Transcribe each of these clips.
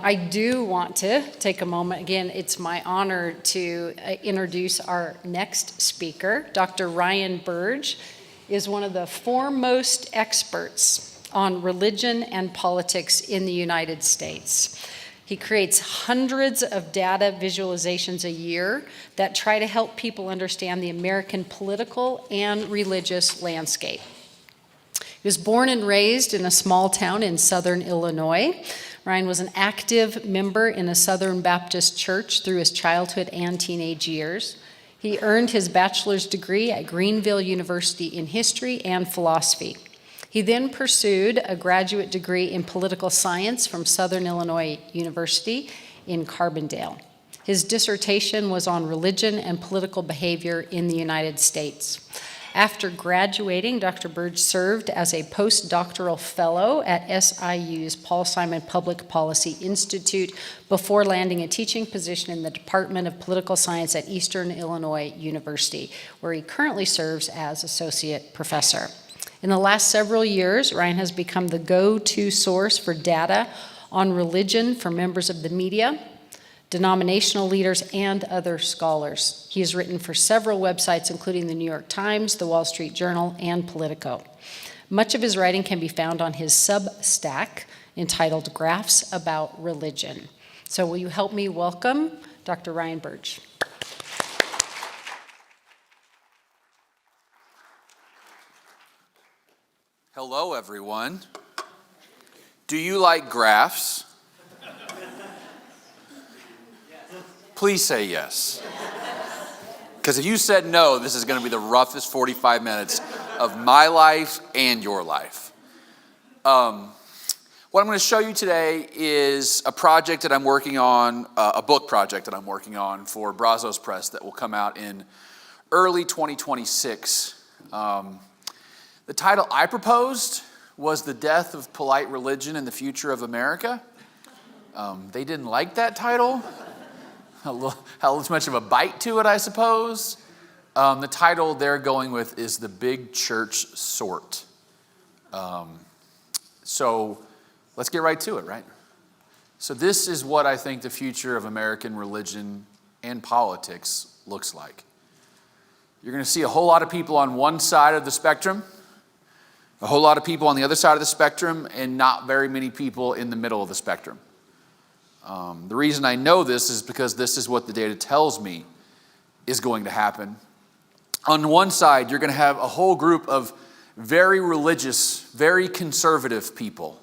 I do want to take a moment. Again, it's my honor to introduce our next speaker. Dr. Ryan Burge is one of the foremost experts on religion and politics in the United States. He creates hundreds of data visualizations a year that try to help people understand the American political and religious landscape. He was born and raised in a small town in southern Illinois. Ryan was an active member in a Southern Baptist church through his childhood and teenage years. He earned his bachelor's degree at Greenville University in history and philosophy. He then pursued a graduate degree in political science from Southern Illinois University in Carbondale. His dissertation was on religion and political behavior in the United States. After graduating, Dr. Burge served as a postdoctoral fellow at SIU's Paul Simon Public Policy Institute before landing a teaching position in the Department of Political Science at Eastern Illinois University, where he currently serves as associate professor. In the last several years, Ryan has become the go-to source for data on religion for members of the media, denominational leaders, and other scholars. He has written for several websites, including the New York Times, the Wall Street Journal, and Politico. Much of his writing can be found on his Substack entitled Graphs About Religion. So will you help me welcome Dr. Ryan Burge? Hello, everyone. Do you like graphs? Please say yes. Because if you said no, this is going to be the roughest 45 minutes of my life and your life. What I'm going to show you today is a project that I'm working on, a book project that I'm working on for Brazos Press that will come out in early 2026. The title I proposed was The Death of Polite Religion and the Future of America. They didn't like that title. How much of a bite to it, I suppose. The title they're going with is The Big Church Sort. So let's get right to it, right? So this is what I think the future of American religion and politics looks like. You're going to see a whole lot of people on one side of the spectrum, a whole lot of people on the other side of the spectrum, and not very many people in the middle of the spectrum. The reason I know this is because this is what the data tells me is going to happen. On one side, you're going to have a whole group of very religious, very conservative people.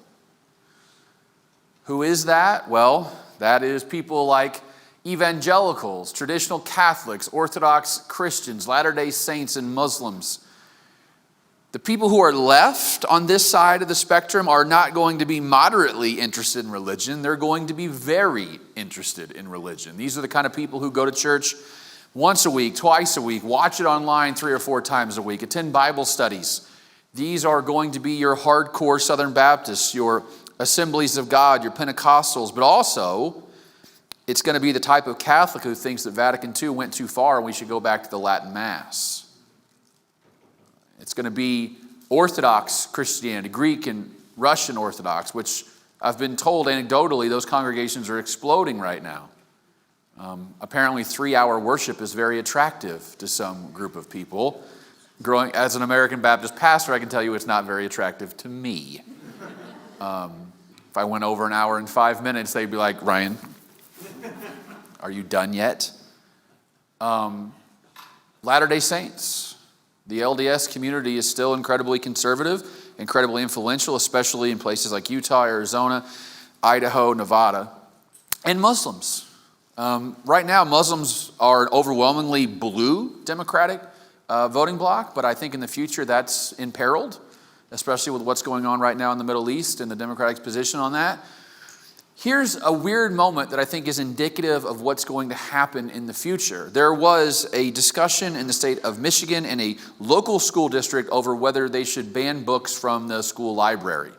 Who is that? Well, that is people like evangelicals, traditional Catholics, Orthodox Christians, Latter-day Saints, and Muslims. The people who are left on this side of the spectrum are not going to be moderately interested in religion. They're going to be very interested in religion. These are the kind of people who go to church once a week, twice a week, watch it online 3 or 4 times a week, attend Bible studies. These are going to be your hardcore Southern Baptists, your Assemblies of God, your Pentecostals, but also it's going to be the type of Catholic who thinks that Vatican II went too far and we should go back to the Latin Mass. It's going to be Orthodox Christianity, Greek and Russian Orthodox, which I've been told anecdotally those congregations are exploding right now. Apparently 3-hour worship is very attractive to some group of people. Growing as an American Baptist pastor, I can tell you it's not very attractive to me. If I went over an hour and 5 minutes, they'd be like, Ryan, are you done yet? Latter-day Saints. The LDS community is still incredibly conservative, incredibly influential, especially in places like Utah, Arizona, Idaho, Nevada, and Muslims. Right now, Muslims are an overwhelmingly blue Democratic voting bloc, but I think in the future that's imperiled, especially with what's going on right now in the Middle East and the Democratic's position on that. Here's a weird moment that I think is indicative of what's going to happen in the future. There was a discussion in the state of Michigan in a local school district over whether they should ban books from the school library.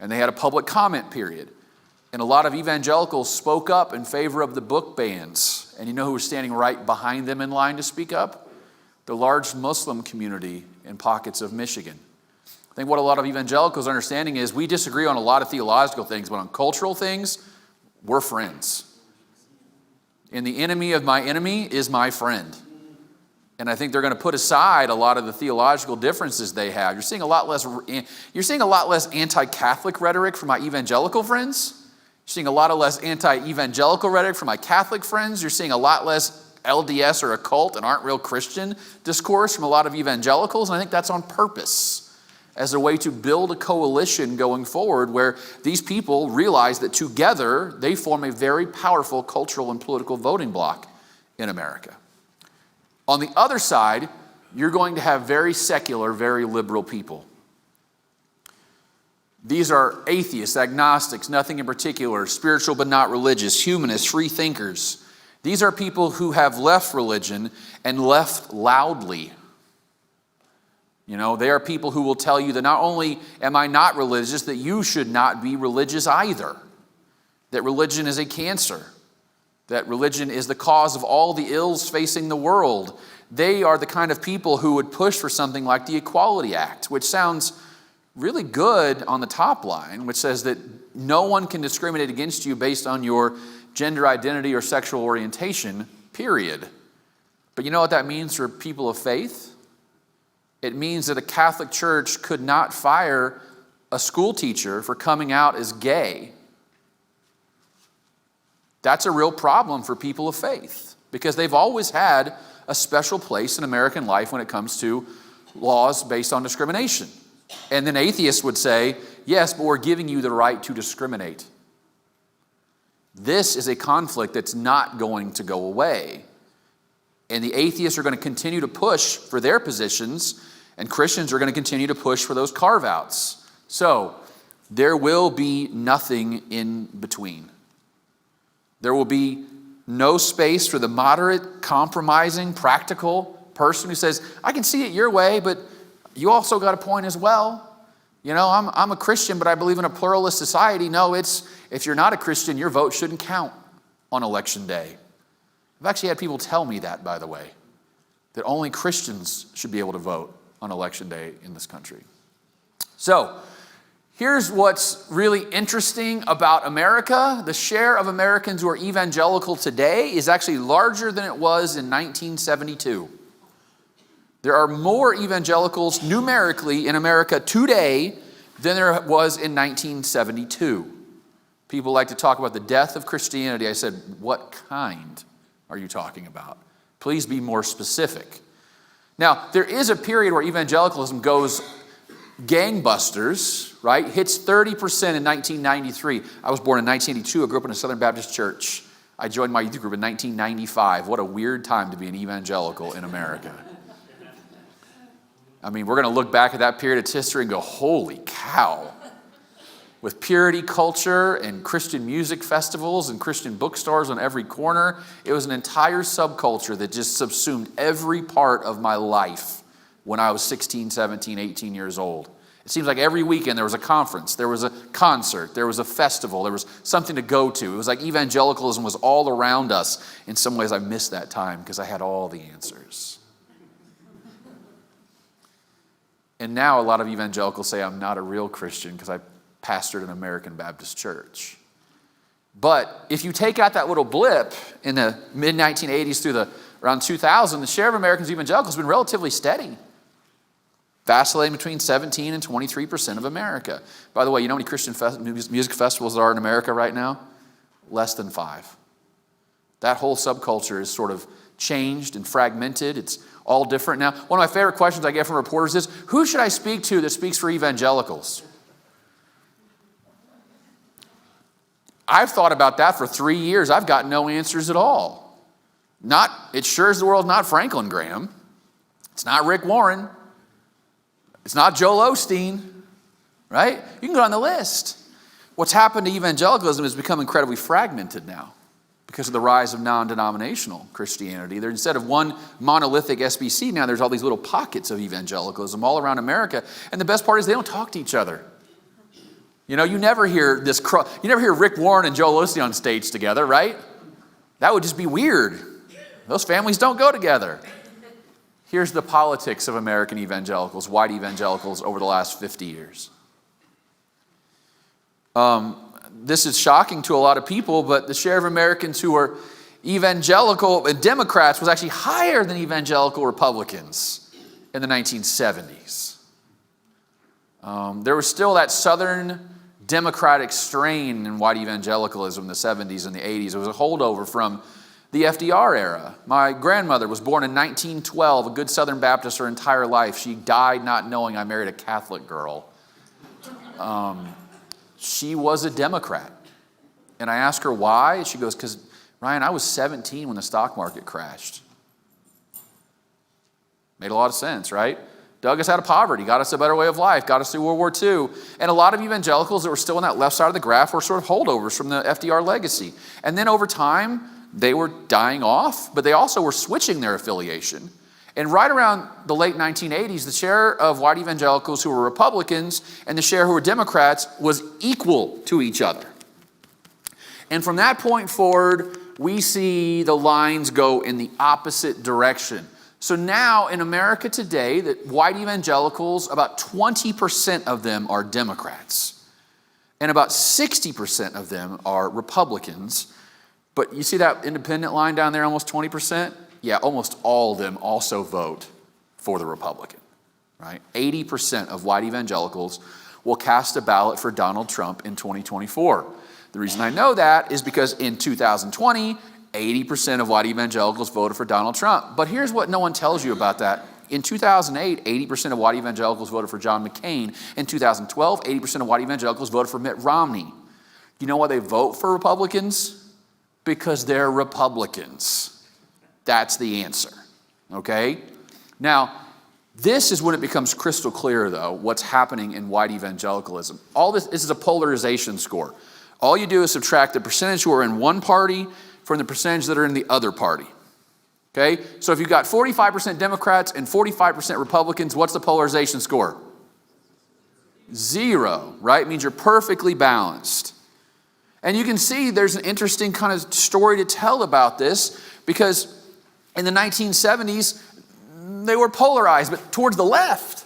And they had a public comment period. And a lot of evangelicals spoke up in favor of the book bans. And you know who was standing right behind them in line to speak up? The large Muslim community in pockets of Michigan. I think what a lot of evangelicals are understanding is we disagree on a lot of theological things, but on cultural things, we're friends. And the enemy of my enemy is my friend. And I think they're going to put aside a lot of the theological differences they have. You're seeing a lot less anti-Catholic rhetoric from my evangelical friends. You're seeing a lot less anti-evangelical rhetoric from my Catholic friends. You're seeing a lot less LDS or occult and aren't real Christian discourse from a lot of evangelicals. And I think that's on purpose as a way to build a coalition going forward where these people realize that together they form a very powerful cultural and political voting bloc in America. On the other side, you're going to have very secular, very liberal people. These are atheists, agnostics, nothing in particular, spiritual but not religious, humanists, free thinkers. These are people who have left religion and left loudly. You know, they are people who will tell you that not only am I not religious, that you should not be religious either. That religion is a cancer. That religion is the cause of all the ills facing the world. They are the kind of people who would push for something like the Equality Act, which sounds really good on the top line, which says that no one can discriminate against you based on your gender identity or sexual orientation, period. But you know what that means for people of faith? It means that a Catholic church could not fire a school teacher for coming out as gay. That's a real problem for people of faith because they've always had a special place in American life when it comes to laws based on discrimination. And then atheists would say, yes, but we're giving you the right to discriminate. This is a conflict that's not going to go away. And the atheists are going to continue to push for their positions, and Christians are going to continue to push for those carve-outs. So there will be nothing in between. There will be no space for the moderate, compromising, practical person who says, I can see it your way, but you also got a point as well. You know, I'm a Christian, but I believe in a pluralist society. No, if you're not a Christian, your vote shouldn't count on election day. I've actually had people tell me that, by the way, that only Christians should be able to vote on election day in this country. So, here's what's really interesting about America. The share of Americans who are evangelical today is actually larger than it was in 1972. There are more evangelicals numerically in America today than there was in 1972. People like to talk about the death of Christianity. I said, what kind are you talking about? Please be more specific. Now, there is a period where evangelicalism goes gangbusters, right? Hits 30% in 1993. I was born in 1982. I grew up in a Southern Baptist church. I joined my youth group in 1995. What a weird time to be an evangelical in America. I mean, we're going to look back at that period of history and go, holy cow. With purity culture and Christian music festivals and Christian bookstores on every corner, it was an entire subculture that just subsumed every part of my life when I was 16, 17, 18 years old. It seems like every weekend there was a conference, there was a concert, there was a festival, there was something to go to. It was like evangelicalism was all around us. In some ways, I missed that time because I had all the answers. And now a lot of evangelicals say I'm not a real Christian because I pastored an American Baptist church. But if you take out that little blip in the mid-1980s through around 2000, the share of Americans evangelicals has been relatively steady, vacillating between 17 and 23% of America. By the way, you know how many Christian music festivals there are in America right now? Less than 5. That whole subculture is sort of changed and fragmented. It's all different now. One of my favorite questions I get from reporters is, who should I speak to that speaks for evangelicals? I've thought about that for 3 years. I've got no answers at all. It sure as the world not Franklin Graham. It's not Rick Warren. It's not Joel Osteen, right? You can go on the list. What's happened to evangelicalism has become incredibly fragmented now because of the rise of non-denominational Christianity. Instead of one monolithic SBC, now there's all these little pockets of evangelicalism all around America. And the best part is they don't talk to each other. You know, you never hear Rick Warren and Joel Osteen on stage together, right? That would just be weird. Those families don't go together. Here's the politics of American evangelicals, white evangelicals over the last 50 years. this is shocking to a lot of people, but the share of Americans who are evangelical and Democrats was actually higher than evangelical Republicans in the 1970s. There was still that Southern Democratic strain in white evangelicalism in the 70s and the 80s. It was a holdover from the FDR era. My grandmother was born in 1912, a good Southern Baptist her entire life. She died not knowing I married a Catholic girl. She was a Democrat. And I asked her why. She goes, because, Ryan, I was 17 when the stock market crashed. Made a lot of sense, right? Dug us out of poverty, got us a better way of life, got us through World War II. And a lot of evangelicals that were still on that left side of the graph were sort of holdovers from the FDR legacy. And then over time, they were dying off, but they also were switching their affiliation. And right around the late 1980s, the share of white evangelicals who were Republicans and the share who were Democrats was equal to each other. And from that point forward, we see the lines go in the opposite direction. So now in America today, that white evangelicals, about 20% of them are Democrats. And about 60% of them are Republicans. But you see that independent line down there, almost 20%? Yeah, almost all of them also vote for the Republican, right? 80% of white evangelicals will cast a ballot for Donald Trump in 2024. The reason I know that is because in 2020, 80% of white evangelicals voted for Donald Trump. But here's what no one tells you about that. In 2008, 80% of white evangelicals voted for John McCain. In 2012, 80% of white evangelicals voted for Mitt Romney. You know why they vote for Republicans? Because they're Republicans. That's the answer, okay? Now, this is when it becomes crystal clear, though, what's happening in white evangelicalism. All this is a polarization score. All you do is subtract the percentage who are in one party from the percentage that are in the other party, okay? So if you've got 45% Democrats and 45% Republicans, what's the polarization score? 0, right? It means you're perfectly balanced. And you can see there's an interesting kind of story to tell about this because in the 1970s, they were polarized, but towards the left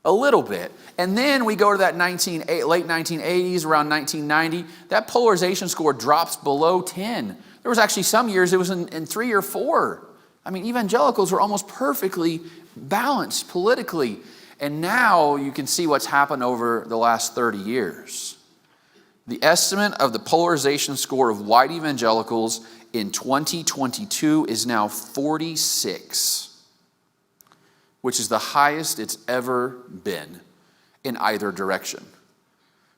a little bit. And then we go to that late 1980s, around 1990, that polarization score drops below 10. There was actually some years it was in 3 or 4. I mean, evangelicals were almost perfectly balanced politically. And now you can see what's happened over the last 30 years. The estimate of the polarization score of white evangelicals in 2022 is now 46, which is the highest it's ever been in either direction.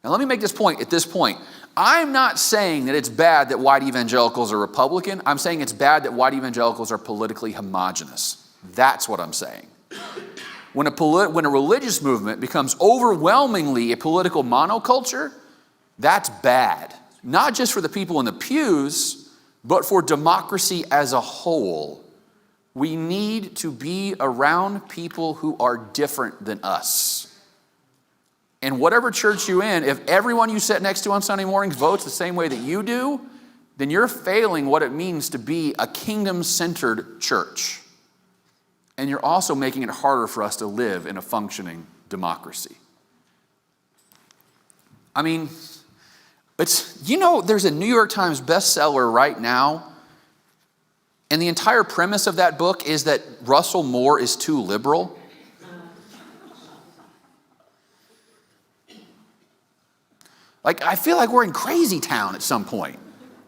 Now let me make this point at this point. I'm not saying that it's bad that white evangelicals are Republican. I'm saying it's bad that white evangelicals are politically homogenous. That's what I'm saying. When a religious movement becomes overwhelmingly a political monoculture, that's bad. Not just for the people in the pews, but for democracy as a whole. We need to be around people who are different than us. And whatever church you're in, if everyone you sit next to on Sunday mornings votes the same way that you do, then you're failing what it means to be a kingdom-centered church. And you're also making it harder for us to live in a functioning democracy. I mean, there's a New York Times bestseller right now, and the entire premise of that book is that Russell Moore is too liberal. Like, I feel like we're in crazy town at some point.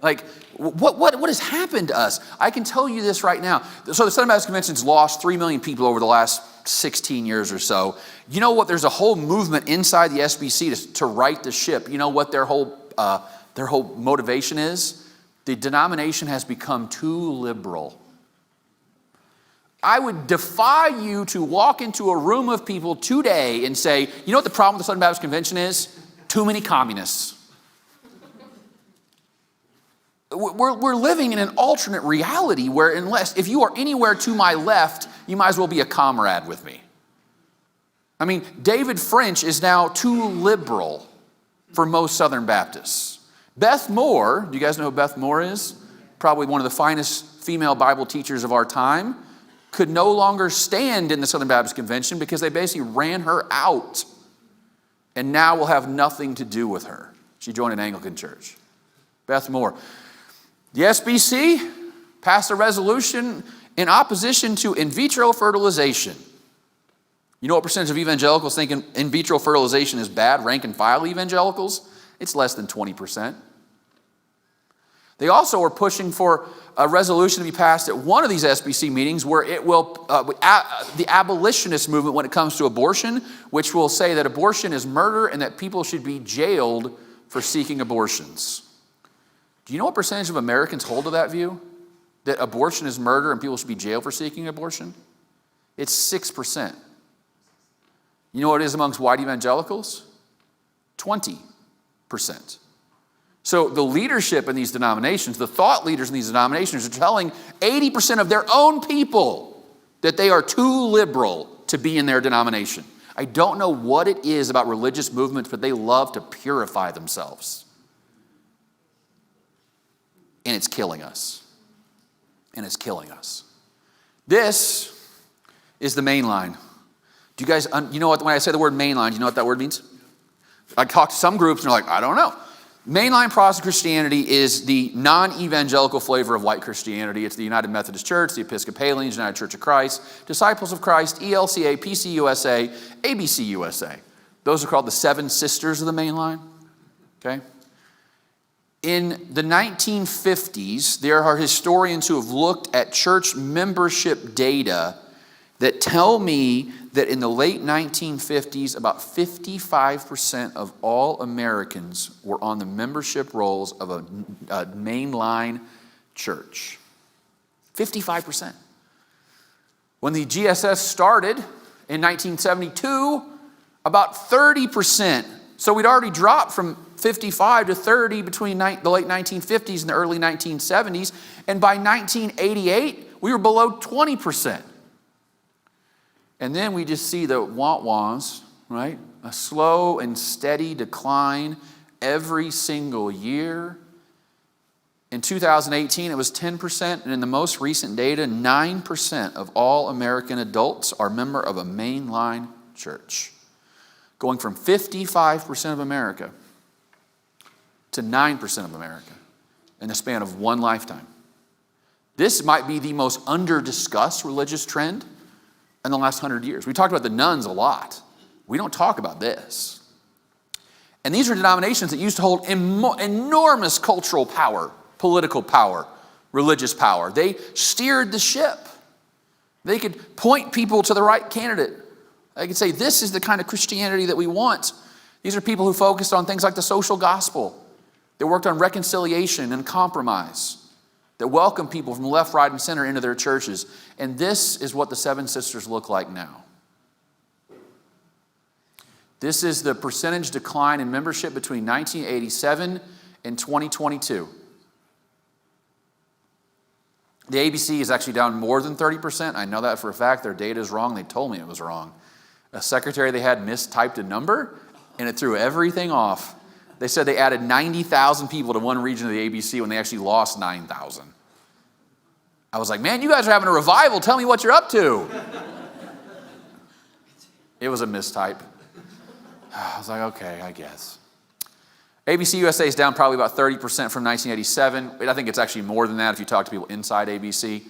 Like, what has happened to us? I can tell you this right now. So the Southern Baptist Convention's lost 3 million people over the last 16 years or so. You know what? There's a whole movement inside the SBC to right the ship. You know what their whole motivation is? The denomination has become too liberal. I would defy you to walk into a room of people today and say, you know what the problem with the Southern Baptist Convention is? Too many communists. We're living in an alternate reality where if you are anywhere to my left, you might as well be a comrade with me. I mean, David French is now too liberal for most Southern Baptists. Beth Moore, do you guys know who Beth Moore is? Probably one of the finest female Bible teachers of our time, could no longer stand in the Southern Baptist Convention because they basically ran her out. And now we'll have nothing to do with her. She joined an Anglican church. Beth Moore. The SBC passed a resolution in opposition to in vitro fertilization. You know what percentage of evangelicals think in vitro fertilization is bad? Rank and file evangelicals? It's less than 20%. They also are pushing for a resolution to be passed at one of these SBC meetings where it will, the abolitionist movement when it comes to abortion, which will say that abortion is murder and that people should be jailed for seeking abortions. Do you know what percentage of Americans hold to that view? That abortion is murder and people should be jailed for seeking abortion? It's 6%. You know what it is amongst white evangelicals? 20%. So the leadership in these denominations, the thought leaders in these denominations are telling 80% of their own people that they are too liberal to be in their denomination. I don't know what it is about religious movements, but they love to purify themselves. And it's killing us. And it's killing us. This is the main line. Do you guys, you know what, when I say the word mainline, do you know what that word means? I talked to some groups and they're like, I don't know. Mainline Protestant Christianity is the non-evangelical flavor of white Christianity. It's the United Methodist Church, the Episcopalians, United Church of Christ, Disciples of Christ, ELCA, PCUSA, ABCUSA. Those are called the seven sisters of the mainline. Okay? In the 1950s, there are historians who have looked at church membership data that tell me that in the late 1950s, about 55% of all Americans were on the membership rolls of a mainline church. 55%. When the GSS started in 1972, about 30%. So we'd already dropped from 55 to 30 between the late 1950s and the early 1970s. And by 1988, we were below 20%. And then we just see the want-wants, right? A slow and steady decline every single year. In 2018, it was 10%, and in the most recent data, 9% of all American adults are member of a mainline church. Going from 55% of America to 9% of America in the span of one lifetime. This might be the most under-discussed religious trend in the last 100 years. We talked about the nuns a lot. We don't talk about this. And these are denominations that used to hold enormous cultural power, political power, religious power. They steered the ship. They could point people to the right candidate. They could say, this is the kind of Christianity that we want. These are people who focused on things like the social gospel. They worked on reconciliation and compromise. That welcome people from left, right, and center into their churches. And this is what the Seven Sisters look like now. This is the percentage decline in membership between 1987 and 2022. The ABC is actually down more than 30%. I know that for a fact. Their data is wrong. They told me it was wrong. A secretary they had mistyped a number, and it threw everything off. They said they added 90,000 people to one region of the ABC when they actually lost 9,000. I was like, man, you guys are having a revival. Tell me what you're up to. It was a mistype. I was like, okay, I guess. ABC USA is down probably about 30% from 1987. I think it's actually more than that if you talk to people inside ABC.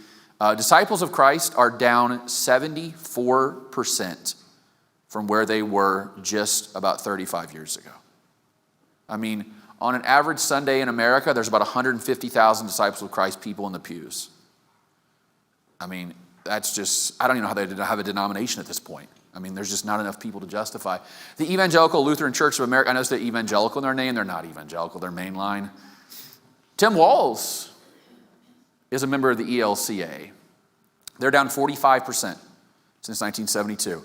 Disciples of Christ are down 74% from where they were just about 35 years ago. I mean, on an average Sunday in America, there's about 150,000 Disciples of Christ people in the pews. I mean, that's just, I don't even know how they have a denomination at this point. I mean, there's just not enough people to justify. The Evangelical Lutheran Church of America, I know it's the evangelical in their name. They're not evangelical. They're mainline. Tim Walz is a member of the ELCA. They're down 45% since 1972.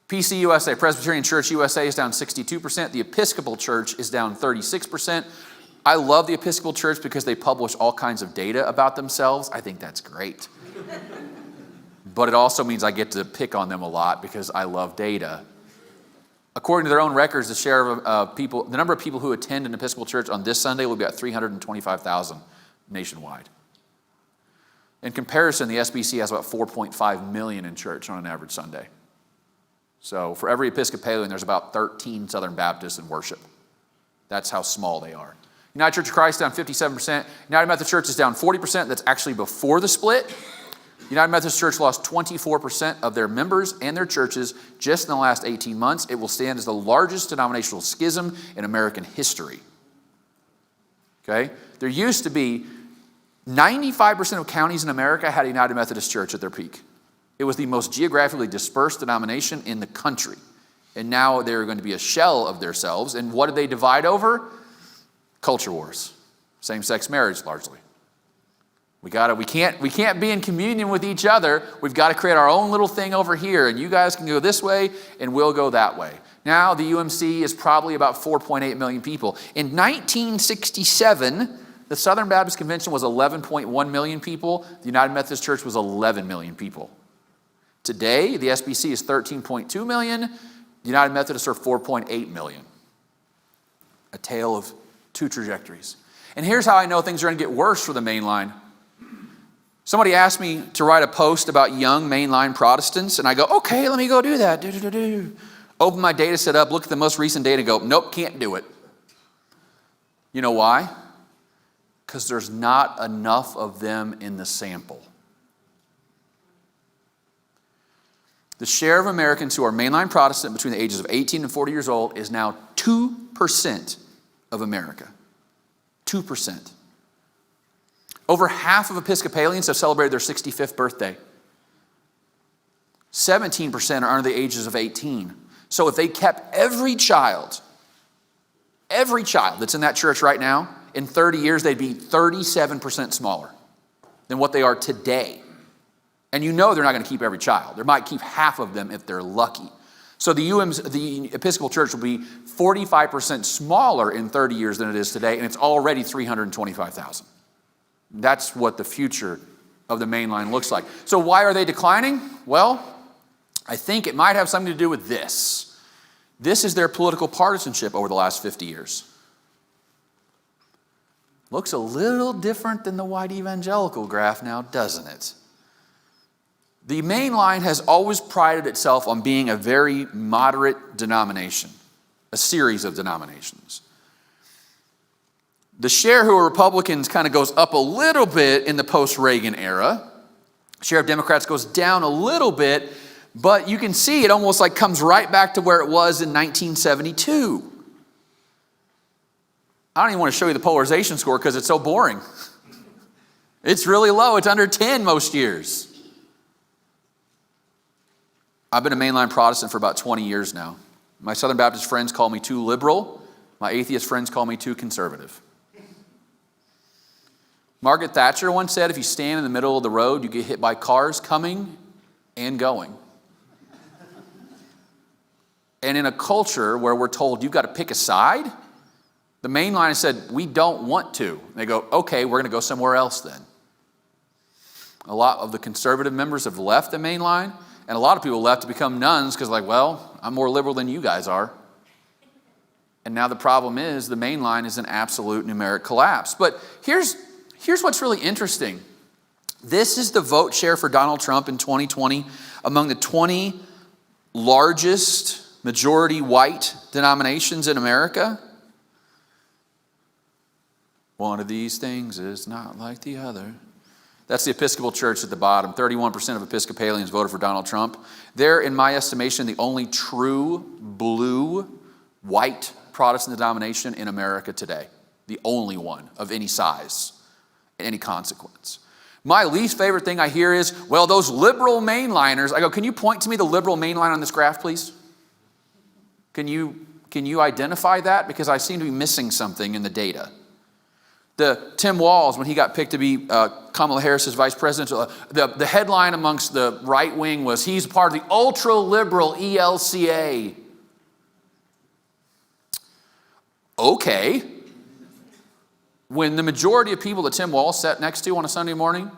PCUSA, Presbyterian Church USA, is down 62%. The Episcopal Church is down 36%. I love the Episcopal Church because they publish all kinds of data about themselves. I think that's great. But it also means I get to pick on them a lot because I love data. According to their own records, the number of people who attend an Episcopal church on this Sunday will be at 325,000 nationwide. In comparison, the SBC has about 4.5 million in church on an average Sunday. So for every Episcopalian, there's about 13 Southern Baptists in worship. That's how small they are. United Church of Christ down 57%. United Methodist Church is down 40%. That's actually before the split. United Methodist Church lost 24% of their members and their churches just in the last 18 months. It will stand as the largest denominational schism in American history. Okay? There used to be 95% of counties in America had a United Methodist Church at their peak. It was the most geographically dispersed denomination in the country. And now they're going to be a shell of themselves. And what did they divide over? Culture wars. Same-sex marriage, largely. We can't be in communion with each other. We've got to create our own little thing over here, and you guys can go this way, and we'll go that way. Now the UMC is probably about 4.8 million people. In 1967, the Southern Baptist Convention was 11.1 million people. The United Methodist Church was 11 million people. Today, the SBC is 13.2 million. The United Methodists are 4.8 million. A tale of two trajectories. And here's how I know things are going to get worse for the mainline. Somebody asked me to write a post about young mainline Protestants, and I go, okay, let me go do that. Open my data set up, look at the most recent data, and go, nope, can't do it. You know why? Because there's not enough of them in the sample. The share of Americans who are mainline Protestant between the ages of 18 and 40 years old is now 2% of America. 2%. Over half of Episcopalians have celebrated their 65th birthday. 17% are under the ages of 18. So if they kept every child that's in that church right now, in 30 years, they'd be 37% smaller than what they are today. And you know they're not going to keep every child. They might keep half of them if they're lucky. So the Episcopal Church will be 45% smaller in 30 years than it is today, and it's already 325,000. That's what the future of the mainline looks like. So why are they declining? Well, I think it might have something to do with this. This is their political partisanship over the last 50 years. Looks a little different than the white evangelical graph now, doesn't it? The mainline has always prided itself on being a very moderate denomination, a series of denominations. The share who are Republicans kind of goes up a little bit in the post-Reagan era. Share of Democrats goes down a little bit, but you can see it almost like comes right back to where it was in 1972. I don't even want to show you the polarization score because it's so boring. It's really low. It's under 10 most years. I've been a mainline Protestant for about 20 years now. My Southern Baptist friends call me too liberal. My atheist friends call me too conservative. Margaret Thatcher once said, if you stand in the middle of the road, you get hit by cars coming and going. And in a culture where we're told you've got to pick a side, the mainline has said, we don't want to. And they go, okay, we're going to go somewhere else then. A lot of the conservative members have left the mainline, and a lot of people left to become nuns because like, well, I'm more liberal than you guys are. And now the problem is the mainline is an absolute numeric collapse. But here's what's really interesting. This is the vote share for Donald Trump in 2020 among the 20 largest majority white denominations in America. One of these things is not like the other. That's the Episcopal Church at the bottom. 31% of Episcopalians voted for Donald Trump. They're, in my estimation, the only true blue, white Protestant denomination in America today. The only one of any size, any consequence. My least favorite thing I hear is, well, those liberal mainliners. I go, can you point to me the liberal mainline on this graph, please? Can you identify that? Because I seem to be missing something in the data. The Tim Walz, when he got picked to be Kamala Harris's vice president, the headline amongst the right wing was, he's part of the ultra-liberal ELCA. Okay. When the majority of people that Tim Walz sat next to on a Sunday morning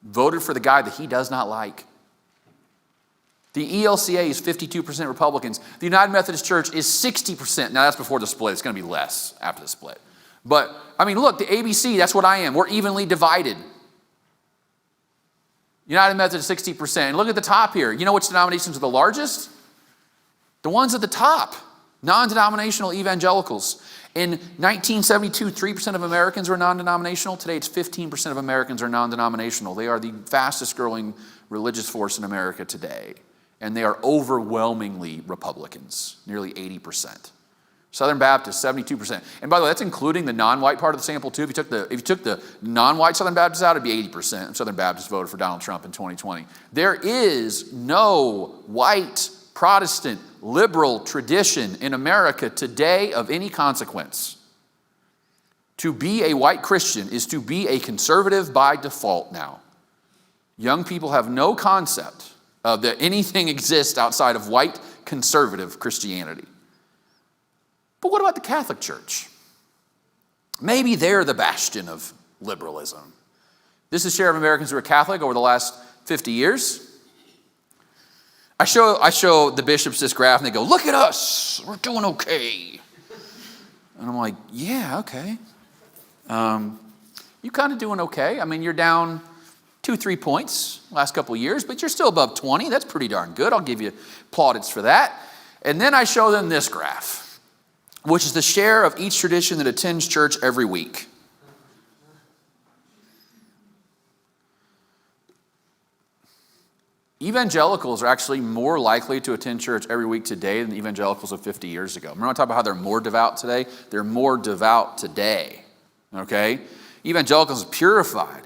voted for the guy that he does not like. The ELCA is 52% Republicans. The United Methodist Church is 60%. Now that's before the split. It's going to be less after the split. But, I mean, look, the ABC, that's what I am. We're evenly divided. United Methodist, 60%. And look at the top here. You know which denominations are the largest? The ones at the top. Non-denominational evangelicals. In 1972, 3% of Americans were non-denominational. Today, it's 15% of Americans are non-denominational. They are the fastest growing religious force in America today. And they are overwhelmingly Republicans, nearly 80%. Southern Baptists, 72%. And by the way, that's including the non-white part of the sample too. If you took the non-white Southern Baptists out, it'd be 80% of Southern Baptists voted for Donald Trump in 2020. There is no white Protestant liberal tradition in America today of any consequence. To be a white Christian is to be a conservative by default now. Young people have no concept of that anything exists outside of white conservative Christianity. But what about the Catholic Church? Maybe they're the bastion of liberalism. This is the share of Americans who are Catholic over the last 50 years. I show the bishops this graph and they go, look at us, we're doing okay. And I'm like, yeah, okay. You kind of doing okay. I mean, you're down 2-3 points last couple of years, but you're still above 20. That's pretty darn good. I'll give you plaudits for that. And then I show them this graph, which is the share of each tradition that attends church every week. Evangelicals are actually more likely to attend church every week today than the evangelicals of 50 years ago. Remember I talked about how they're more devout today? They're more devout today, okay? Evangelicals are purified.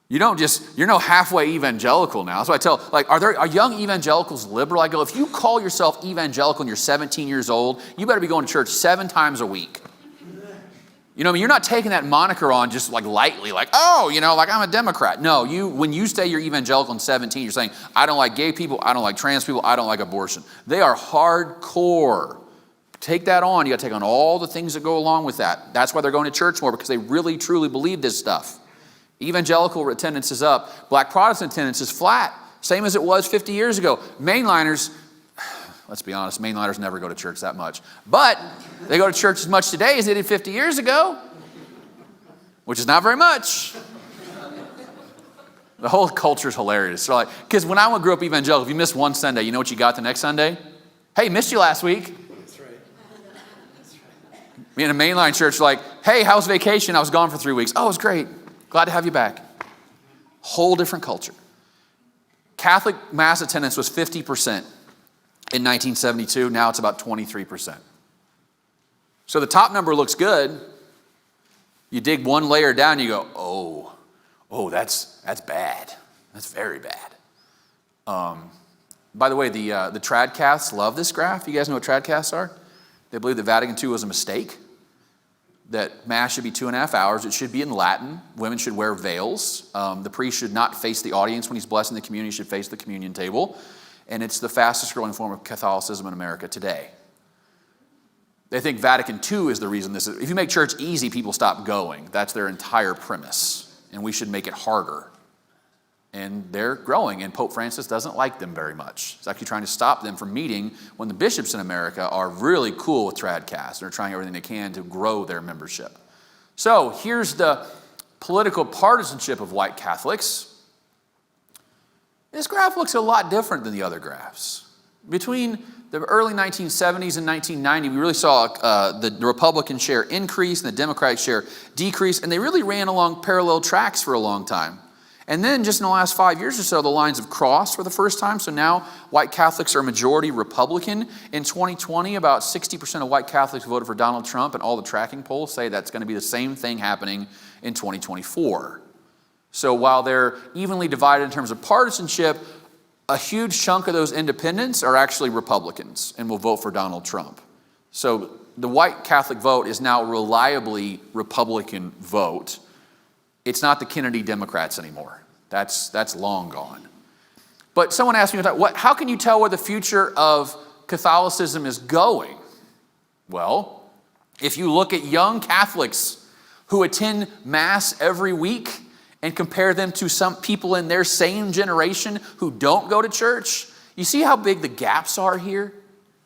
You're no halfway evangelical now. That's why I tell, are young evangelicals liberal? I go, if you call yourself evangelical and you're 17 years old, you better be going to church 7 times a week. You know what I mean? You're not taking that moniker on just lightly, I'm a Democrat. No, when you say you're evangelical and 17, you're saying, I don't like gay people, I don't like trans people, I don't like abortion. They are hardcore. Take that on. You got to take on all the things that go along with that. That's why they're going to church more, because they really, truly believe this stuff. Evangelical attendance is up. Black Protestant attendance is flat, same as it was 50 years ago. Mainliners, let's be honest, mainliners never go to church that much. But they go to church as much today as they did 50 years ago, which is not very much. The whole culture is hilarious. Because when I grew up evangelical, if you missed one Sunday, you know what you got the next Sunday? Hey, missed you last week. That's right. Me in a mainline church, hey, how's vacation? I was gone for 3 weeks. Oh, it was great. Glad to have you back. Whole different culture. Catholic mass attendance was 50% in 1972. Now it's about 23%. So the top number looks good. You dig one layer down, you go, oh, that's bad. That's very bad. By the way, the Tradcasts love this graph. You guys know what Tradcasts are? They believe that Vatican II was a mistake, that Mass should be 2.5 hours. It should be in Latin. Women should wear veils. The priest should not face the audience when he's blessing the communion. He should face the communion table. And it's the fastest growing form of Catholicism in America today. They think Vatican II is the reason this is. If you make church easy, people stop going. That's their entire premise. And we should make it harder. And they're growing, and Pope Francis doesn't like them very much. He's actually trying to stop them from meeting when the bishops in America are really cool with Tradcast. They're trying everything they can to grow their membership. So here's the political partisanship of white Catholics. This graph looks a lot different than the other graphs. Between the early 1970s and 1990, we really saw the Republican share increase and the Democratic share decrease, and they really ran along parallel tracks for a long time. And then just in the last 5 years or so, the lines have crossed for the first time. So now white Catholics are majority Republican. In 2020, about 60% of white Catholics voted for Donald Trump, and all the tracking polls say that's going to be the same thing happening in 2024. So while they're evenly divided in terms of partisanship, a huge chunk of those independents are actually Republicans and will vote for Donald Trump. So the white Catholic vote is now a reliably Republican vote. It's not the Kennedy Democrats anymore. That's long gone. But someone asked me, how can you tell where the future of Catholicism is going? Well, if you look at young Catholics who attend Mass every week and compare them to some people in their same generation who don't go to church, you see how big the gaps are here?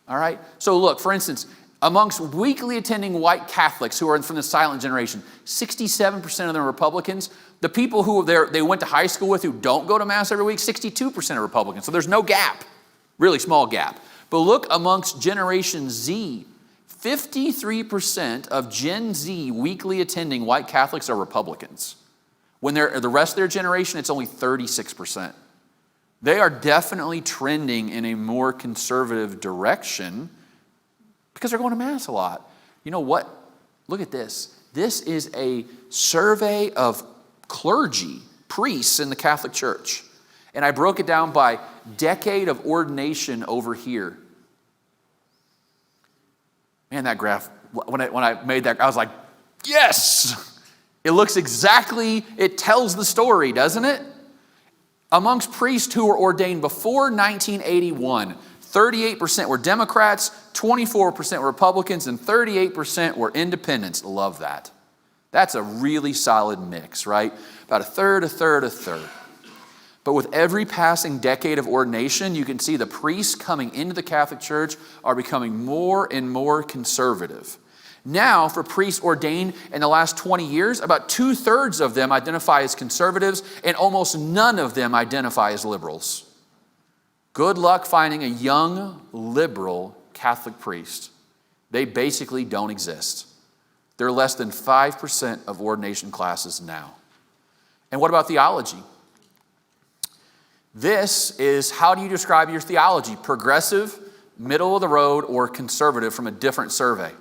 All right? So look, for instance, amongst weekly attending white Catholics who are from the silent generation, 67% of them are Republicans. The people who they went to high school with who don't go to Mass every week, 62% are Republicans. So there's no gap, really small gap. But look amongst Generation Z, 53% of Gen Z weekly attending white Catholics are Republicans. When they're the rest of their generation, it's only 36%. They are definitely trending in a more conservative direction because they're going to Mass a lot. You know what? Look at this. This is a survey of clergy, priests in the Catholic Church. And I broke it down by decade of ordination over here. Man, that graph, when I made that, I was like, yes! It looks exactly, it tells the story, doesn't it? Amongst priests who were ordained before 1981, 38% were Democrats, 24% were Republicans, and 38% were independents. Love that. That's a really solid mix, right? About a third, a third, a third. But with every passing decade of ordination, you can see the priests coming into the Catholic Church are becoming more and more conservative. Now, for priests ordained in the last 20 years, about 2/3 of them identify as conservatives, and almost none of them identify as liberals. Good luck finding a young, liberal Catholic priest. They basically don't exist. They're less than 5% of ordination classes now. And what about theology? This is, how do you describe your theology? Progressive, middle of the road, or conservative from a different survey.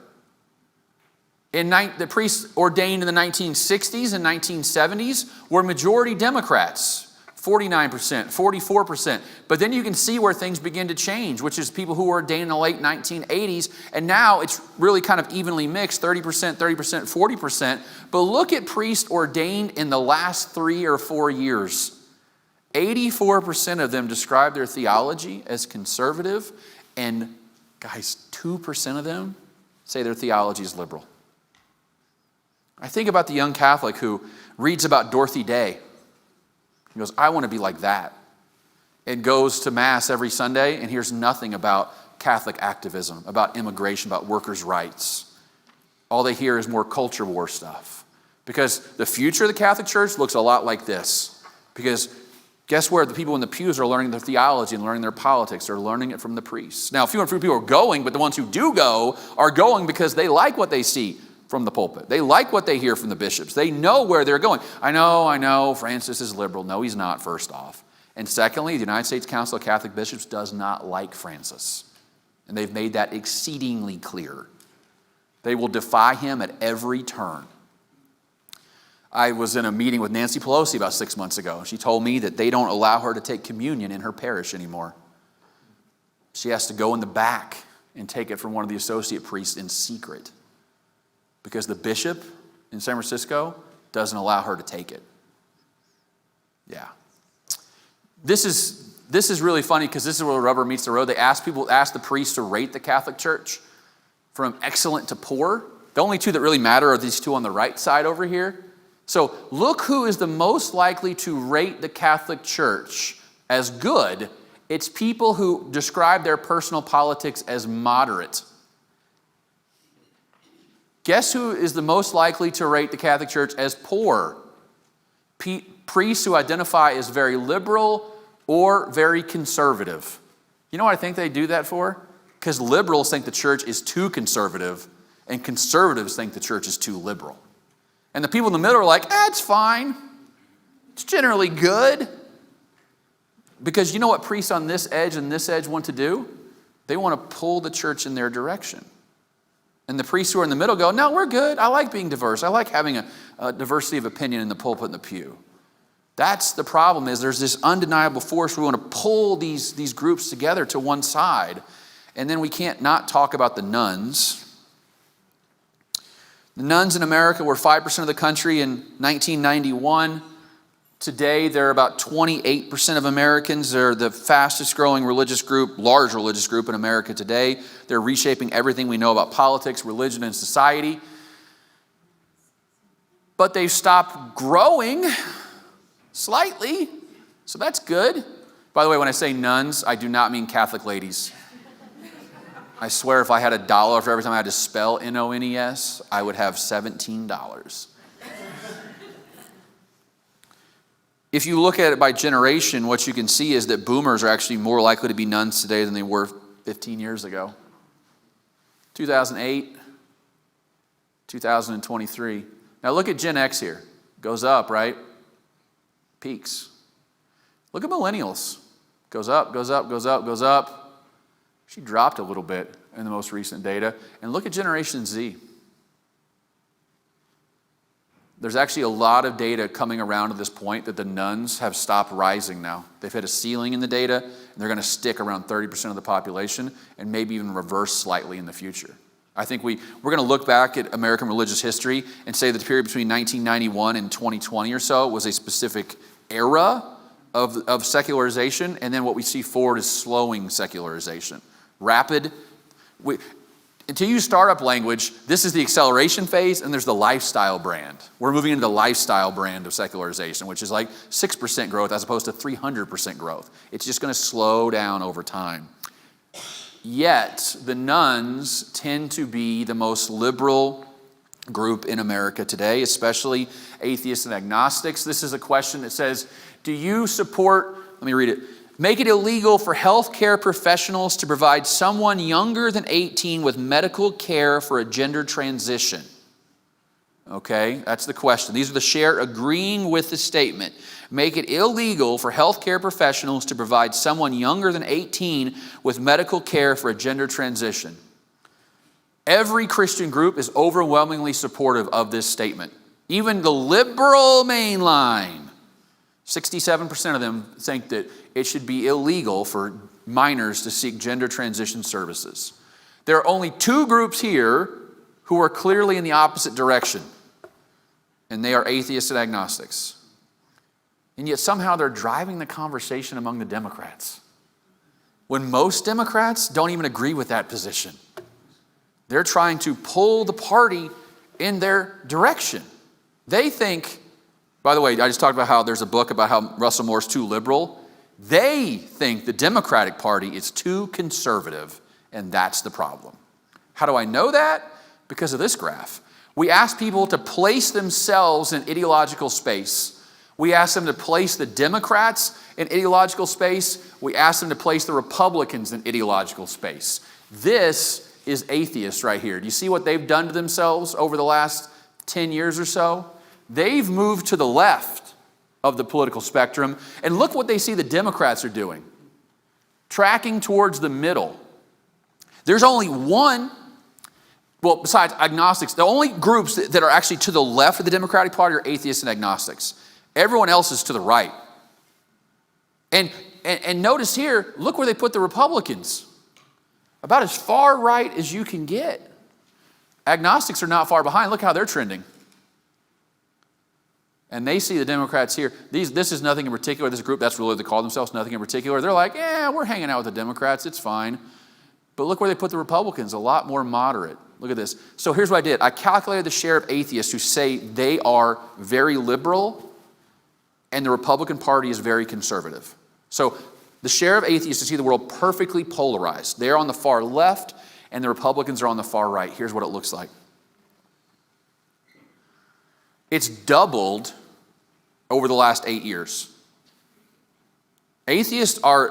The priests ordained in the 1960s and 1970s were majority Democrats, 49%, 44%. But then you can see where things begin to change, which is people who were ordained in the late 1980s. And now it's really kind of evenly mixed, 30%, 30%, 40%. But look at priests ordained in the last 3 or 4 years. 84% of them describe their theology as conservative. And guys, 2% of them say their theology is liberal. I think about the young Catholic who reads about Dorothy Day. He goes, I want to be like that. And goes to Mass every Sunday and hears nothing about Catholic activism, about immigration, about workers' rights. All they hear is more culture war stuff. Because the future of the Catholic Church looks a lot like this. Because guess where? The people in the pews are learning their theology and learning their politics. They're learning it from the priests. Now, few and few people are going, but the ones who do go are going because they like what they see from the pulpit. They like what they hear from the bishops. They know where they're going. I know, Francis is liberal. No, he's not, first off. And secondly, the United States Council of Catholic Bishops does not like Francis. And they've made that exceedingly clear. They will defy him at every turn. I was in a meeting with Nancy Pelosi about 6 months ago. She told me that they don't allow her to take communion in her parish anymore. She has to go in the back and take it from one of the associate priests in secret, because the bishop in San Francisco doesn't allow her to take it. Yeah. This is really funny because this is where the rubber meets the road. They ask the priests to rate the Catholic Church from excellent to poor. The only two that really matter are these two on the right side over here. So look who is the most likely to rate the Catholic Church as good. It's people who describe their personal politics as moderate. Guess who is the most likely to rate the Catholic Church as poor? Priests who identify as very liberal or very conservative. You know what I think they do that for? Because liberals think the church is too conservative, and conservatives think the church is too liberal. And the people in the middle are like, it's fine. It's generally good. Because you know what priests on this edge and this edge want to do? They want to pull the church in their direction. And the priests who are in the middle go, no, we're good. I like being diverse. I like having a diversity of opinion in the pulpit and the pew. That's the problem, is there's this undeniable force. We want to pull these groups together to one side. And then we can't not talk about the nuns. The nuns in America were 5% of the country in 1991. Today, they're about 28% of Americans. They're the fastest growing religious group, large religious group in America today. They're reshaping everything we know about politics, religion, and society. But they've stopped growing slightly, so that's good. By the way, when I say nuns, I do not mean Catholic ladies. I swear if I had $1 for every time I had to spell N-O-N-E-S, I would have $17. If you look at it by generation, what you can see is that boomers are actually more likely to be nuns today than they were 15 years ago. 2008, 2023. Now look at Gen X here. Goes up, right? Peaks. Look at millennials. Goes up, goes up, goes up, goes up. She dropped a little bit in the most recent data. And look at Generation Z. There's actually a lot of data coming around to this point that the nuns have stopped rising now. They've hit a ceiling in the data, and they're going to stick around 30% of the population and maybe even reverse slightly in the future. I think we're going to look back at American religious history and say that the period between 1991 and 2020 or so was a specific era of secularization, and then what we see forward is slowing secularization. Rapid. To use startup language, this is the acceleration phase, and there's the lifestyle brand. We're moving into the lifestyle brand of secularization, which is like 6% growth as opposed to 300% growth. It's just going to slow down over time. Yet, the nuns tend to be the most liberal group in America today, especially atheists and agnostics. This is a question that says, do you support, let me read it, make it illegal for healthcare professionals to provide someone younger than 18 with medical care for a gender transition? Okay, that's the question. These are the share agreeing with the statement. Make it illegal for healthcare professionals to provide someone younger than 18 with medical care for a gender transition. Every Christian group is overwhelmingly supportive of this statement. Even the liberal mainline, 67% of them think that it should be illegal for minors to seek gender transition services. There are only two groups here who are clearly in the opposite direction, and they are atheists and agnostics. And yet somehow they're driving the conversation among the Democrats, when most Democrats don't even agree with that position. They're trying to pull the party in their direction. They think, by the way, I just talked about how there's a book about how Russell Moore's too liberal. They think the Democratic Party is too conservative, and that's the problem. How do I know that? Because of this graph. We ask people to place themselves in ideological space. We ask them to place the Democrats in ideological space. We ask them to place the Republicans in ideological space. This is atheists right here. Do you see what they've done to themselves over the last 10 years or so? They've moved to the left of the political spectrum, and look what they see the Democrats are doing. Tracking towards the middle. There's only one, well, besides agnostics, the only groups that are actually to the left of the Democratic Party are atheists and agnostics. Everyone else is to the right. And notice here, look where they put the Republicans. About as far right as you can get. Agnostics are not far behind. Look how they're trending. And they see the Democrats here. This is nothing in particular. This group, that's really what they call themselves, nothing in particular. They're like, yeah, we're hanging out with the Democrats. It's fine. But look where they put the Republicans, a lot more moderate. Look at this. So here's what I did. I calculated the share of atheists who say they are very liberal and the Republican Party is very conservative. So the share of atheists to see the world perfectly polarized. They're on the far left and the Republicans are on the far right. Here's what it looks like. It's doubled over the last 8 years. Atheists are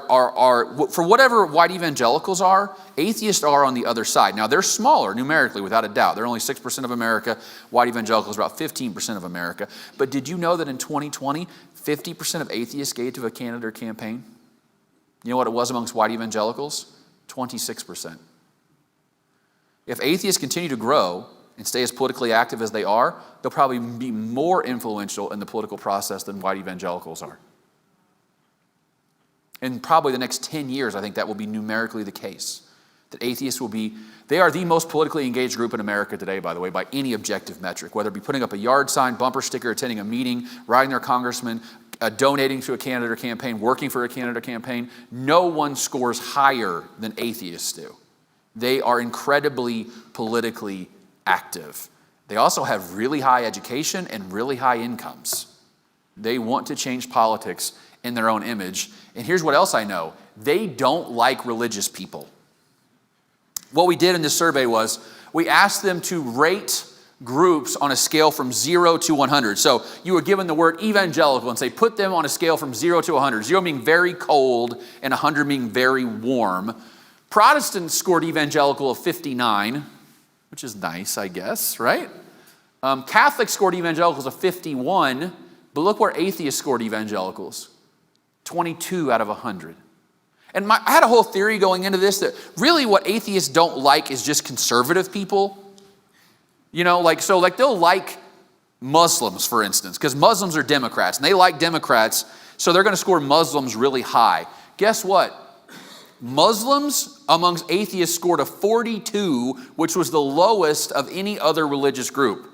for whatever white evangelicals are, atheists are on the other side. Now, they're smaller numerically, without a doubt. They're only 6% of America. White evangelicals are about 15% of America. But did you know that in 2020, 50% of atheists gave to a candidate or campaign? You know what it was amongst white evangelicals? 26%. If atheists continue to grow and stay as politically active as they are, they'll probably be more influential in the political process than white evangelicals are. In probably the next 10 years, I think that will be numerically the case. That atheists will be, they are the most politically engaged group in America today, by the way, by any objective metric. Whether it be putting up a yard sign, bumper sticker, attending a meeting, writing their congressman, donating to a candidate or campaign, working for a candidate or campaign, no one scores higher than atheists do. They are incredibly politically active. They also have really high education and really high incomes. They want to change politics in their own image. And here's what else I know. They don't like religious people. What we did in this survey was we asked them to rate groups on a scale from 0 to 100. So you were given the word evangelical and say, put them on a scale from 0 to 100. 0 being very cold and 100 being very warm. Protestants scored evangelical of 59. which is nice, I guess, right? Catholics scored evangelicals a 51, but look where atheists scored evangelicals, 22 out of 100. And I had a whole theory going into this that really what atheists don't like is just conservative people. They'll like Muslims, for instance, because Muslims are Democrats, and they like Democrats, so they're going to score Muslims really high. Guess what? Muslims amongst atheists scored a 42, which was the lowest of any other religious group.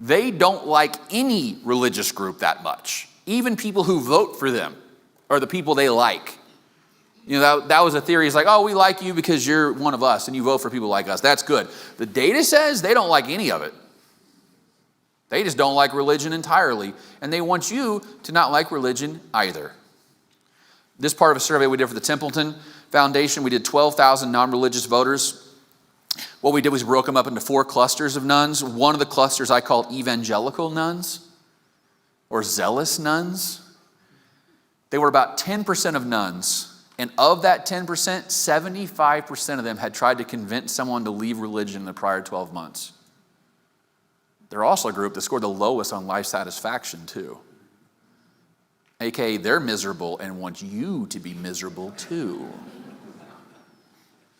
They don't like any religious group that much. Even people who vote for them are the people they like. That was a theory. It's like, oh, we like you because you're one of us and you vote for people like us. That's good. The data says they don't like any of it. They just don't like religion entirely. And they want you to not like religion either. This part of a survey we did for the Templeton Foundation, we did 12,000 non-religious voters. What we did was broke them up into 4 clusters of nuns. One of the clusters I called evangelical nuns or zealous nuns. They were about 10% of nuns. And of that 10%, 75% of them had tried to convince someone to leave religion in the prior 12 months. They're also a group that scored the lowest on life satisfaction too. AKA, they're miserable and want you to be miserable too.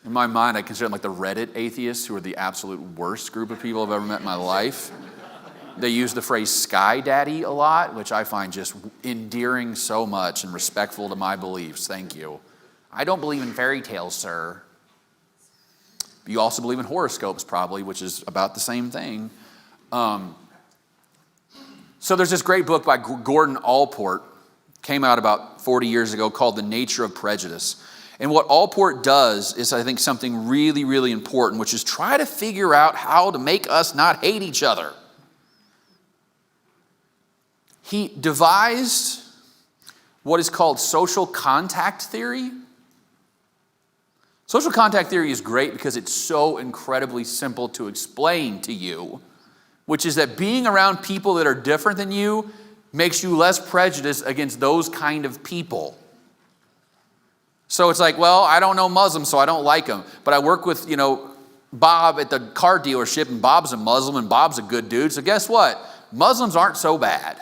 In my mind, I consider them like the Reddit atheists, who are the absolute worst group of people I've ever met in my life. They use the phrase sky daddy a lot, which I find just endearing so much and respectful to my beliefs. Thank you. I don't believe in fairy tales, sir. You also believe in horoscopes, probably, which is about the same thing. So there's this great book by Gordon Allport, came out about 40 years ago, called The Nature of Prejudice. And what Allport does is, I think, something really, really important, which is try to figure out how to make us not hate each other. He devised what is called social contact theory. Social contact theory is great because it's so incredibly simple to explain to you, which is that being around people that are different than you makes you less prejudiced against those kind of people. So it's like, well, I don't know Muslims, so I don't like them. But I work with, Bob at the car dealership, and Bob's a Muslim, and Bob's a good dude. So guess what? Muslims aren't so bad.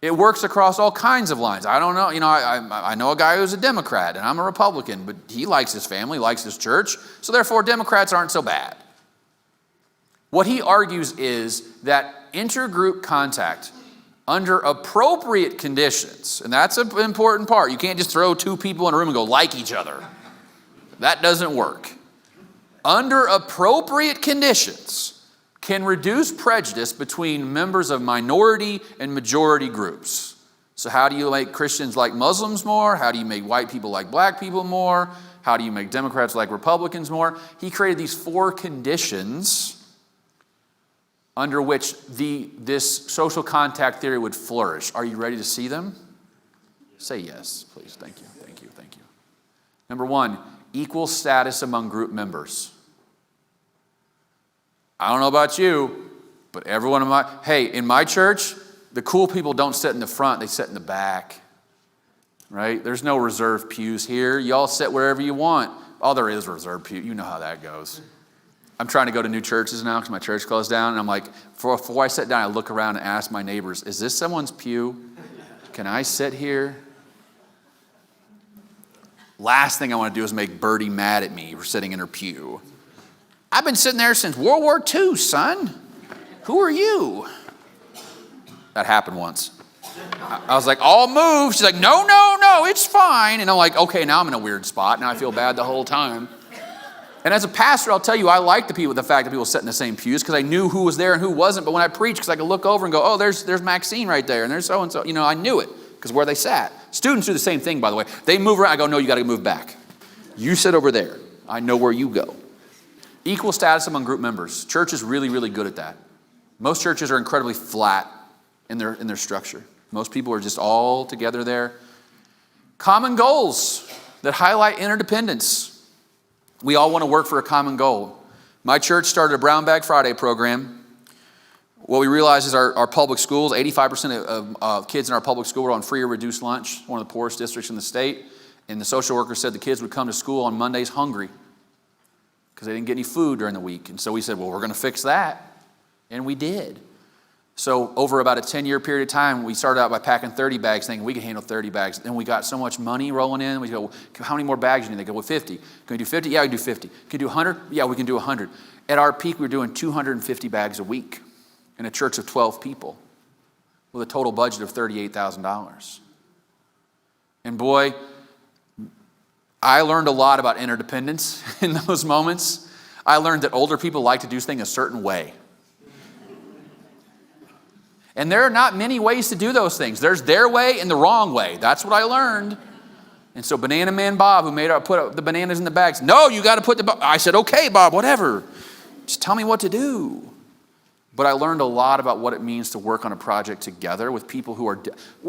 It works across all kinds of lines. I don't know. I know a guy who's a Democrat, and I'm a Republican, but he likes his family, likes his church, so therefore Democrats aren't so bad. What he argues is that intergroup contact under appropriate conditions, and that's an important part. You can't just throw 2 people in a room and go like each other. That doesn't work. Under appropriate conditions, can reduce prejudice between members of minority and majority groups. So how do you make Christians like Muslims more? How do you make white people like black people more? How do you make Democrats like Republicans more? He created these 4 conditions under which this social contact theory would flourish. Are you ready to see them? Say yes, please. Thank you, thank you, thank you. Number 1, equal status among group members. I don't know about you, but everyone in my church, the cool people don't sit in the front, they sit in the back, right? There's no reserved pews here. You all sit wherever you want. Oh, there is reserved pew. You know how that goes. I'm trying to go to new churches now because my church closed down, and I'm like, before I sit down, I look around and ask my neighbors, is this someone's pew? Can I sit here? Last thing I want to do is make Birdie mad at me for sitting in her pew. I've been sitting there since World War II, son. Who are you? That happened once. I was like, I'll move. She's like, no, it's fine. And I'm like, okay, now I'm in a weird spot. Now I feel bad the whole time. And as a pastor, I'll tell you, I like the fact that people sit in the same pews because I knew who was there and who wasn't. But when I preach, because I could look over and go, oh, there's Maxine right there, and there's so-and-so. I knew it because where they sat. Students do the same thing, by the way. They move around. I go, no, you got to move back. You sit over there. I know where you go. Equal status among group members. Church is really, really good at that. Most churches are incredibly flat in their structure. Most people are just all together there. Common goals that highlight interdependence. We all want to work for a common goal. My church started a Brown Bag Friday program. What we realized is our public schools, 85% of kids in our public school were on free or reduced lunch, one of the poorest districts in the state. And the social worker said the kids would come to school on Mondays hungry. because they didn't get any food during the week. And so we said, well, we're going to fix that. And we did. So over about a 10-year period of time, we started out by packing 30 bags, thinking we could handle 30 bags. Then we got so much money rolling in. We go, well, how many more bags do you need? They go, well, 50. Can we do 50? Yeah, we can do 50. Can we do 100? Yeah, we can do 100. At our peak, we were doing 250 bags a week in a church of 12 people with a total budget of $38,000. And boy, I learned a lot about interdependence in those moments. I learned that older people like to do things a certain way. And there are not many ways to do those things. There's their way and the wrong way. That's what I learned. And so Banana Man Bob, who put the bananas in the bags, no, you got to put I said, okay, Bob, whatever. Just tell me what to do. But I learned a lot about what it means to work on a project together with people who are,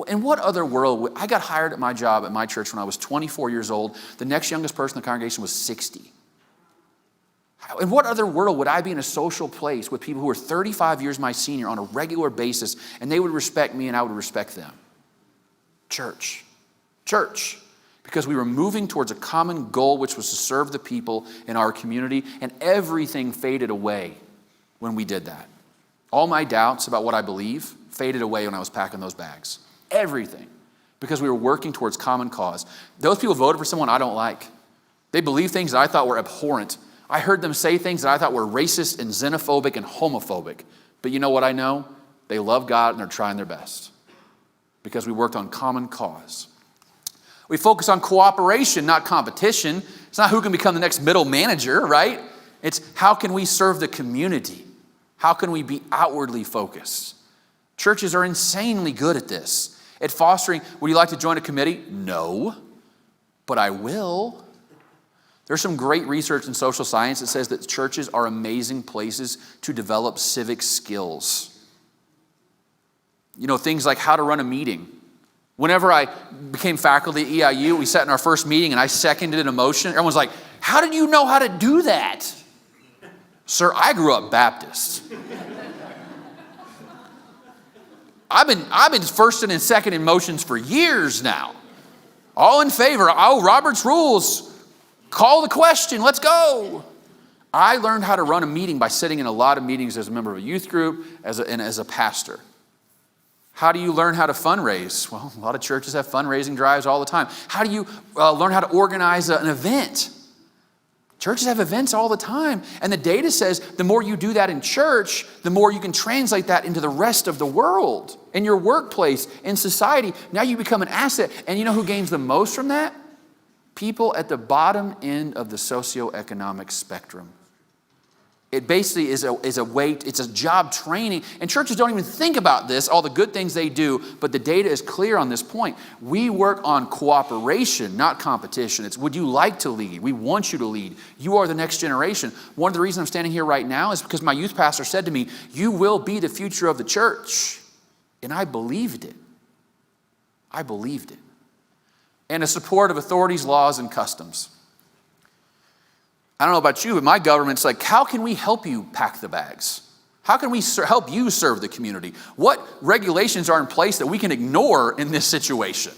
in what other world, I got hired at my job at my church when I was 24 years old. The next youngest person in the congregation was 60. In what other world would I be in a social place with people who are 35 years my senior on a regular basis, and they would respect me and I would respect them? Church. Church. Because we were moving towards a common goal, which was to serve the people in our community, and everything faded away when we did that. All my doubts about what I believe faded away when I was packing those bags. Everything. Because we were working towards common cause. Those people voted for someone I don't like. They believe things that I thought were abhorrent. I heard them say things that I thought were racist and xenophobic and homophobic. But you know what I know? They love God and they're trying their best. Because we worked on common cause. We focus on cooperation, not competition. It's not who can become the next middle manager, right? It's how can we serve the community? How can we be outwardly focused? Churches are insanely good at this. At fostering, would you like to join a committee? No, but I will. There's some great research in social science that says that churches are amazing places to develop civic skills. You know, things like how to run a meeting. Whenever I became faculty at EIU, we sat in our first meeting and I seconded a motion. Everyone's like, how did you know how to do that? Sir, I grew up Baptist. I've been first and second in motions for years now. All in favor. Oh, Robert's rules. Call the question. Let's go. I learned how to run a meeting by sitting in a lot of meetings as a member of a youth group and as a pastor. How do you learn how to fundraise? Well, a lot of churches have fundraising drives all the time. How do you learn how to organize an event? Churches have events all the time. And the data says the more you do that in church, the more you can translate that into the rest of the world, in your workplace, in society. Now you become an asset. And you know who gains the most from that? People at the bottom end of the socioeconomic spectrum. It basically is a way, it's a job training. And churches don't even think about this, all the good things they do, but the data is clear on this point. We work on cooperation, not competition. It's would you like to lead? We want you to lead. You are the next generation. One of the reasons I'm standing here right now is because my youth pastor said to me, you will be the future of the church. And I believed it. I believed it. And the support of authorities, laws, and customs. I don't know about you, but my government's like, how can we help you pack the bags? How can we help you serve the community? What regulations are in place that we can ignore in this situation?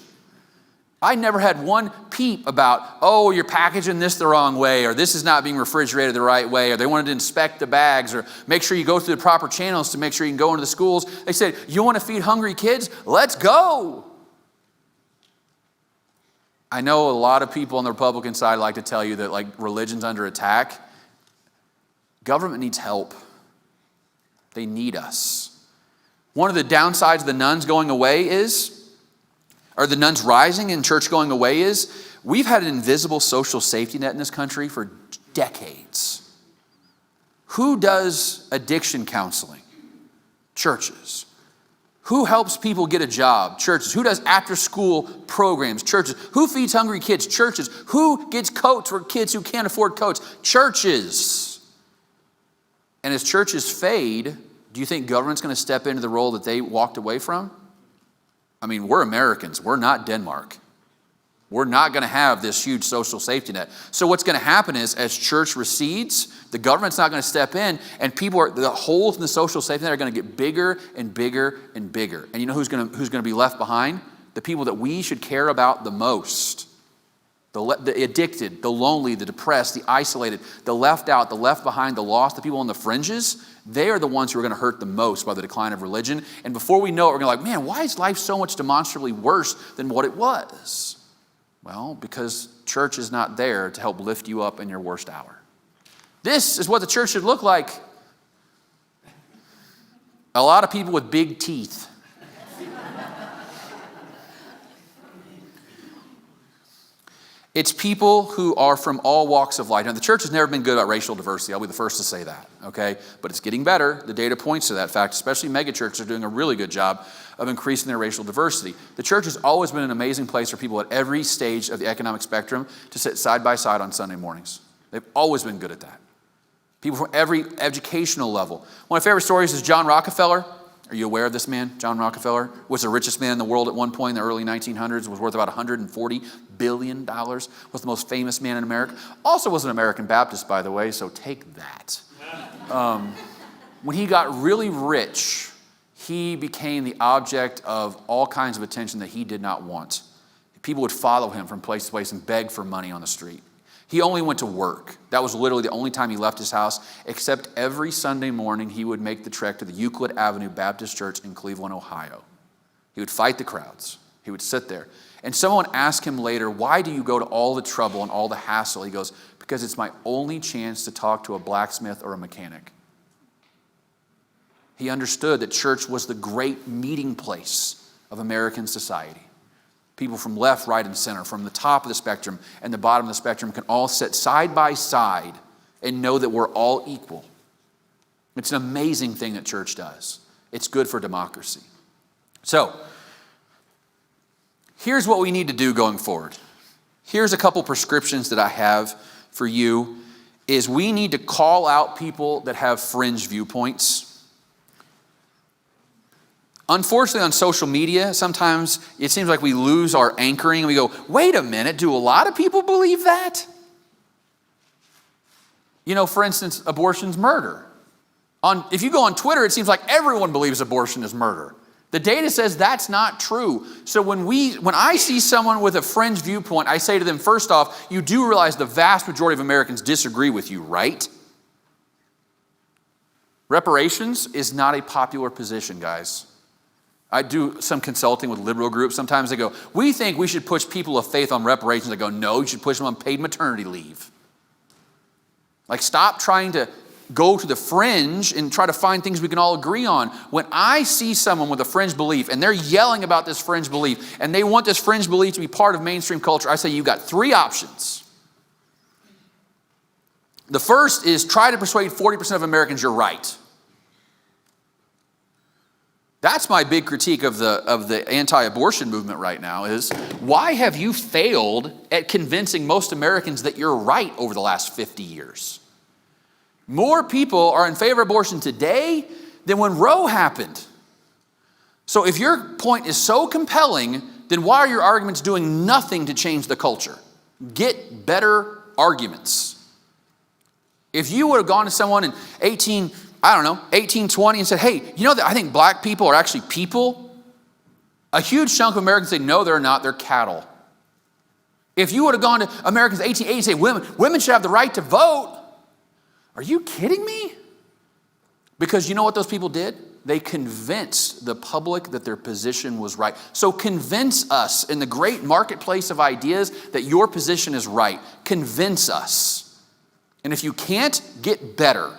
I never had one peep about, oh, you're packaging this the wrong way, or this is not being refrigerated the right way, or they wanted to inspect the bags, or make sure you go through the proper channels to make sure you can go into the schools. They said, you want to feed hungry kids? Let's go. I know a lot of people on the Republican side like to tell you that like religion's under attack. Government needs help. They need us. One of the downsides of the nuns going away or the nuns rising and church going away is, we've had an invisible social safety net in this country for decades. Who does addiction counseling? Churches. Who helps people get a job? Churches. Who does after-school programs? Churches. Who feeds hungry kids? Churches. Who gets coats for kids who can't afford coats? Churches. And as churches fade, do you think government's going to step into the role that they walked away from? I mean, we're Americans. We're not Denmark. We're not going to have this huge social safety net. So what's going to happen is, as church recedes, the government's not going to step in, and the holes in the social safety net are going to get bigger and bigger and bigger. And you know who's going to be left behind? The people that we should care about the most. the addicted, the lonely, the depressed, the isolated, the left out, the left behind, the lost, the people on the fringes, they are the ones who are going to hurt the most by the decline of religion. And before we know it, we're going to be like, man, why is life so much demonstrably worse than what it was? Well, because church is not there to help lift you up in your worst hour. This is what the church should look like. A lot of people with big teeth. It's people who are from all walks of life. Now, the church has never been good about racial diversity. I'll be the first to say that, okay? But it's getting better. The data points to that fact, especially megachurches are doing a really good job of increasing their racial diversity. The church has always been an amazing place for people at every stage of the economic spectrum to sit side by side on Sunday mornings. They've always been good at that. People from every educational level. One of my favorite stories is John Rockefeller. Are you aware of this man? John Rockefeller was the richest man in the world at one point in the early 1900s, was worth about $140 billion, was the most famous man in America. Also was an American Baptist, by the way, so take that. When he got really rich, he became the object of all kinds of attention that he did not want. People would follow him from place to place and beg for money on the street. He only went to work. That was literally the only time he left his house, except every Sunday morning he would make the trek to the Euclid Avenue Baptist Church in Cleveland, Ohio. He would fight the crowds. He would sit there. And someone asked him later, why do you go to all the trouble and all the hassle? He goes, because it's my only chance to talk to a blacksmith or a mechanic. He understood that church was the great meeting place of American society. People from left, right, and center, from the top of the spectrum and the bottom of the spectrum can all sit side by side and know that we're all equal. It's an amazing thing that church does. It's good for democracy. So, here's what we need to do going forward. Here's a couple prescriptions that I have for you, is we need to call out people that have fringe viewpoints. Unfortunately, on social media, sometimes it seems like we lose our anchoring and we go, wait a minute, do a lot of people believe that? You know, for instance, abortion's murder. If you go on Twitter, it seems like everyone believes abortion is murder. The data says that's not true. So when I see someone with a fringe viewpoint, I say to them, first off, you do realize the vast majority of Americans disagree with you, right? Reparations is not a popular position, guys. I do some consulting with liberal groups. Sometimes they go, we think we should push people of faith on reparations. I go, no, you should push them on paid maternity leave. Like, stop trying to go to the fringe and try to find things we can all agree on. When I see someone with a fringe belief and they're yelling about this fringe belief and they want this fringe belief to be part of mainstream culture, I say you've got three options. The first is try to persuade 40% of Americans you're right. That's my big critique of the anti-abortion movement right now is, why have you failed at convincing most Americans that you're right over the last 50 years? More people are in favor of abortion today than when Roe happened. So if your point is so compelling, then why are your arguments doing nothing to change the culture? Get better arguments. If you would have gone to someone in 1820 and said, hey, you know that I think black people are actually people? A huge chunk of Americans say, no, they're not, they're cattle. If you would have gone to Americans in 1880 and say, women should have the right to vote, are you kidding me? Because you know what those people did? They convinced the public that their position was right. So convince us in the great marketplace of ideas that your position is right. Convince us. And if you can't, get better.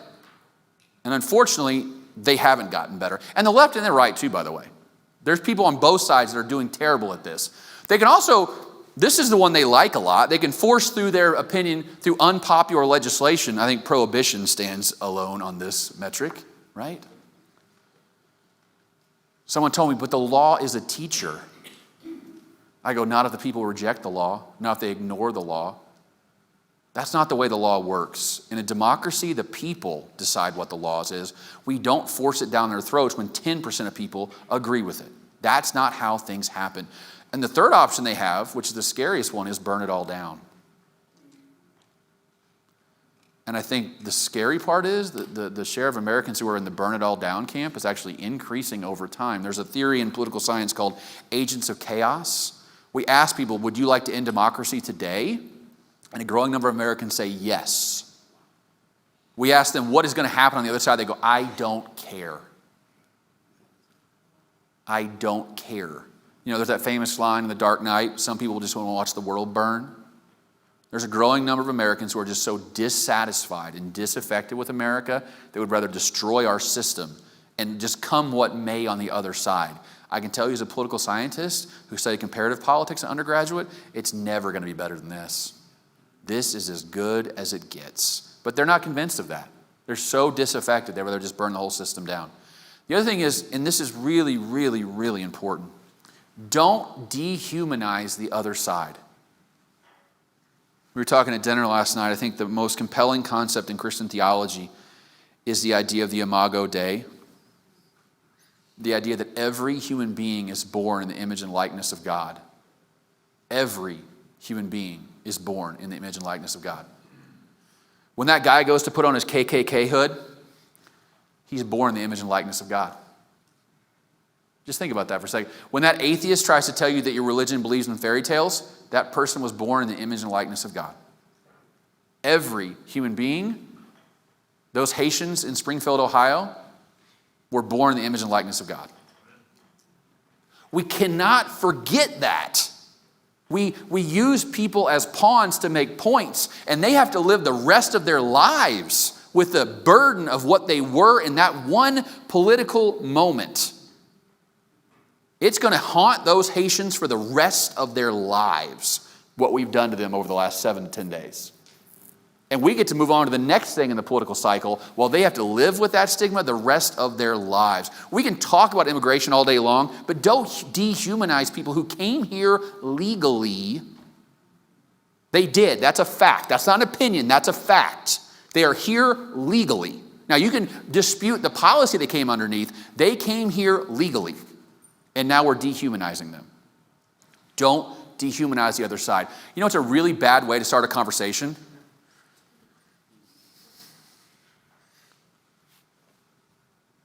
And unfortunately, they haven't gotten better. And the left and the right too, by the way. There's people on both sides that are doing terrible at this. They can also, this is the one they like a lot, they can force through their opinion through unpopular legislation. I think prohibition stands alone on this metric, right? Someone told me, but the law is a teacher. I go, not if the people reject the law, not if they ignore the law. That's not the way the law works. In a democracy, the people decide what the law is. We don't force it down their throats when 10% of people agree with it. That's not how things happen. And the third option they have, which is the scariest one, is burn it all down. And I think the scary part is that the share of Americans who are in the burn it all down camp is actually increasing over time. There's a theory in political science called agents of chaos, We ask people, would you like to end democracy today? And a growing number of Americans say yes. We ask them, what is going to happen on the other side? They go, I don't care. I don't care. There's that famous line in The Dark Knight, some people just want to watch the world burn. There's a growing number of Americans who are just so dissatisfied and disaffected with America, they would rather destroy our system and just come what may on the other side. I can tell you as a political scientist who studied comparative politics in undergraduate, it's never going to be better than this. This is as good as it gets. But they're not convinced of that. They're so disaffected, they'd rather just burn the whole system down. The other thing is, and this is really, really, really important, don't dehumanize the other side. We were talking at dinner last night. I think the most compelling concept in Christian theology is the idea of the imago Dei. The idea that every human being is born in the image and likeness of God. Every human being is born in the image and likeness of God. When that guy goes to put on his KKK hood, he's born in the image and likeness of God. Just think about that for a second. When that atheist tries to tell you that your religion believes in fairy tales, that person was born in the image and likeness of God. Every human being, those Haitians in Springfield, Ohio, were born in the image and likeness of God. We cannot forget that. We use people as pawns to make points, and they have to live the rest of their lives with the burden of what they were in that one political moment. It's going to haunt those Haitians for the rest of their lives, what we've done to them over the last 7 to 10 days. And we get to move on to the next thing in the political cycle while they have to live with that stigma the rest of their lives. We can talk about immigration all day long, but don't dehumanize people who came here legally. They did. That's a fact. That's not an opinion. That's a fact. They are here legally. Now, you can dispute the policy they came underneath. They came here legally. And now we're dehumanizing them. Don't dehumanize the other side. You know, it's a really bad way to start a conversation.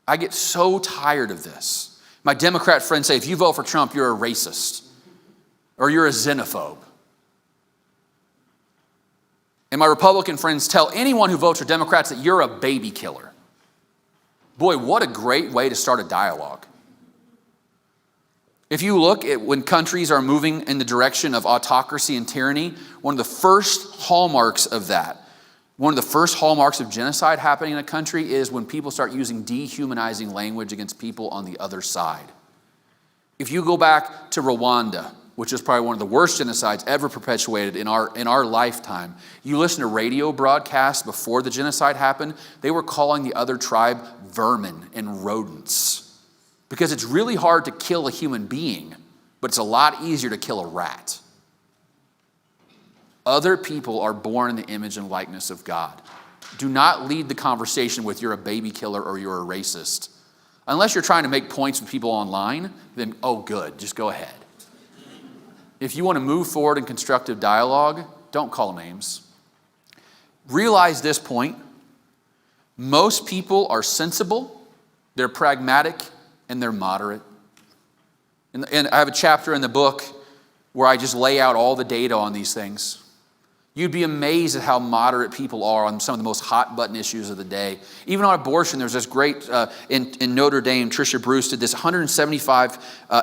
I get so tired of this. My Democrat friends say, if you vote for Trump, you're a racist or you're a xenophobe. And my Republican friends tell anyone who votes for Democrats that you're a baby killer. Boy, what a great way to start a dialogue. If you look at when countries are moving in the direction of autocracy and tyranny, one of the first hallmarks of that, one of the first hallmarks of genocide happening in a country is when people start using dehumanizing language against people on the other side. If you go back to Rwanda, which is probably one of the worst genocides ever perpetuated in our lifetime, you listen to radio broadcasts before the genocide happened, they were calling the other tribe vermin and rodents. Because it's really hard to kill a human being, but it's a lot easier to kill a rat. Other people are born in the image and likeness of God. Do not lead the conversation with you're a baby killer or you're a racist. Unless you're trying to make points with people online, then oh good, just go ahead. If you want to move forward in constructive dialogue, don't call names. Realize this point. Most people are sensible, they're pragmatic, and they're moderate. And I have a chapter in the book where I just lay out all the data on these things. You'd be amazed at how moderate people are on some of the most hot button issues of the day. Even on abortion, there's this great, in Notre Dame, Tricia Bruce did this 175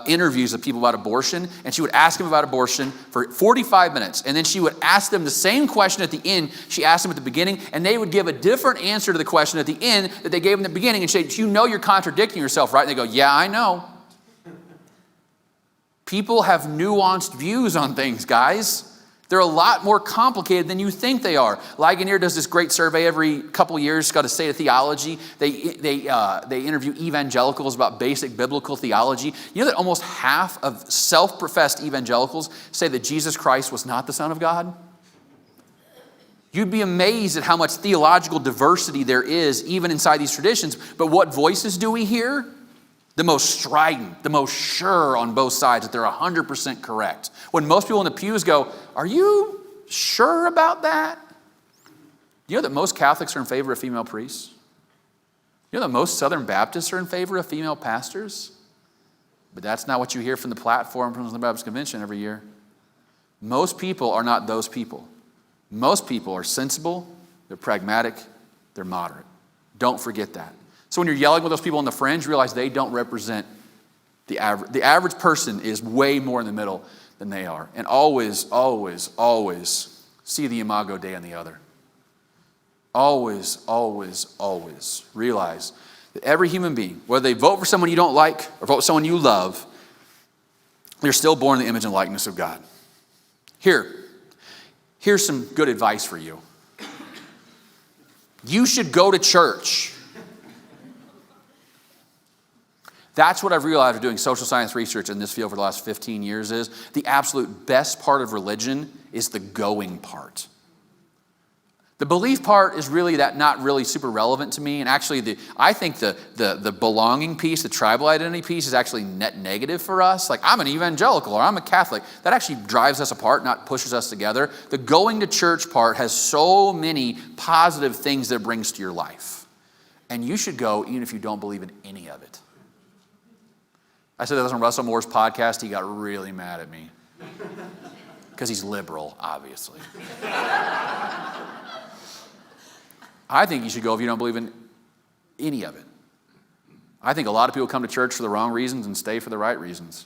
interviews of people about abortion, and she would ask them about abortion for 45 minutes. And then she would ask them the same question at the end she asked them at the beginning, and they would give a different answer to the question at the end that they gave in the beginning. And she'd say, you know you're contradicting yourself, right? And they go, yeah, I know. People have nuanced views on things, guys. They're a lot more complicated than you think they are. Ligonier does this great survey every couple years. It's called a State of Theology. They interview evangelicals about basic biblical theology. You know that almost half of self-professed evangelicals say that Jesus Christ was not the Son of God? You'd be amazed at how much theological diversity there is even inside these traditions. But what voices do we hear? The most strident, the most sure on both sides that they're 100% correct. When most people in the pews go, are you sure about that? You know that most Catholics are in favor of female priests? You know that most Southern Baptists are in favor of female pastors? But that's not what you hear from the platform from the Baptist Convention every year. Most people are not those people. Most people are sensible, they're pragmatic, they're moderate. Don't forget that. So when you're yelling with those people on the fringe, realize they don't represent the average. The average person is way more in the middle than they are. And always, always, always see the imago Dei on the other. Always, always, always realize that every human being, whether they vote for someone you don't like or vote for someone you love, they're still born in the image and likeness of God. Here's some good advice for you. You should go to church. That's what I've realized doing social science research in this field for the last 15 years is the absolute best part of religion is the going part. The belief part is really not really super relevant to me. And actually, I think the belonging piece, the tribal identity piece is actually net negative for us. Like, I'm an evangelical or I'm a Catholic. That actually drives us apart, not pushes us together. The going to church part has so many positive things that it brings to your life. And you should go even if you don't believe in any of it. I said that on Russell Moore's podcast. He got really mad at me. Because he's liberal, obviously. I think you should go if you don't believe in any of it. I think a lot of people come to church for the wrong reasons and stay for the right reasons.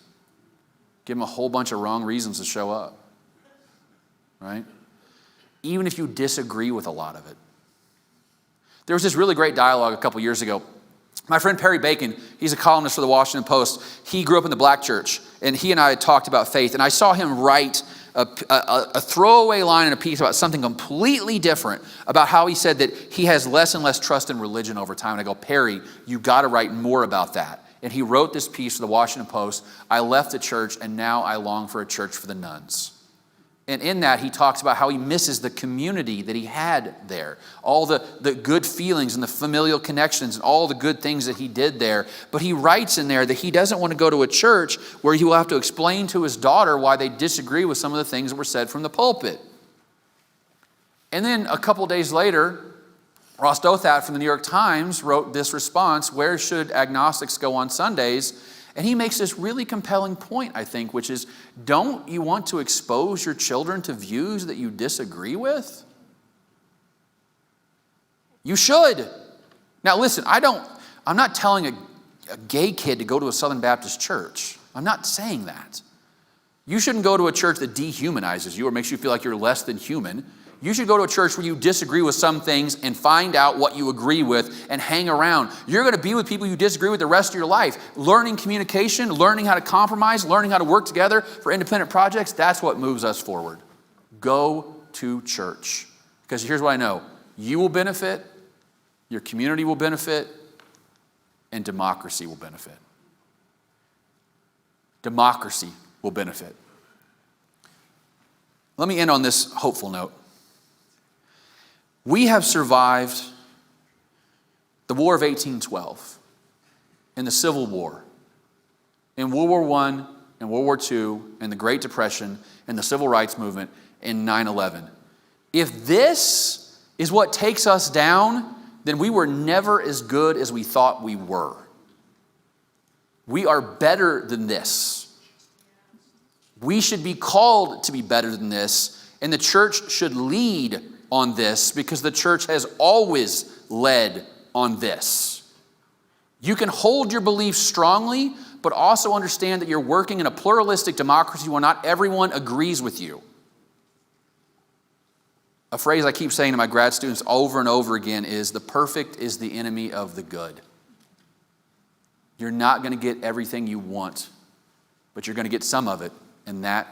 Give them a whole bunch of wrong reasons to show up. Right? Even if you disagree with a lot of it. There was this really great dialogue a couple years ago. My friend Perry Bacon, he's a columnist for the Washington Post. He grew up in the black church, and he and I had talked about faith, and I saw him write a throwaway line in a piece about something completely different, about how he said that he has less and less trust in religion over time. And I go, Perry, you got to write more about that. And he wrote this piece for the Washington Post. I left the church, and now I long for a church for the nuns. And in that, he talks about how he misses the community that he had there. All the good feelings and the familial connections and all the good things that he did there. But he writes in there that he doesn't want to go to a church where he will have to explain to his daughter why they disagree with some of the things that were said from the pulpit. And then a couple days later, Ross Douthat from the New York Times wrote this response, where should agnostics go on Sundays? And he makes this really compelling point, I think, which is, don't you want to expose your children to views that you disagree with? You should. Now listen, I'm not telling a gay kid to go to a Southern Baptist church. I'm not saying that. You shouldn't go to a church that dehumanizes you or makes you feel like you're less than human. You should go to a church where you disagree with some things and find out what you agree with and hang around. You're going to be with people you disagree with the rest of your life. Learning communication, learning how to compromise, learning how to work together for independent projects, that's what moves us forward. Go to church. Because here's what I know. You will benefit, your community will benefit, and democracy will benefit. Democracy will benefit. Let me end on this hopeful note. We have survived the War of 1812 and the Civil War, and World War I and World War II and the Great Depression and the Civil Rights Movement and 9/11. If this is what takes us down, then we were never as good as we thought we were. We are better than this. We should be called to be better than this, and the church should lead on this because the church has always led on this. You can hold your beliefs strongly, but also understand that you're working in a pluralistic democracy where not everyone agrees with you. A phrase I keep saying to my grad students over and over again is, the perfect is the enemy of the good. You're not going to get everything you want, but you're going to get some of it, and that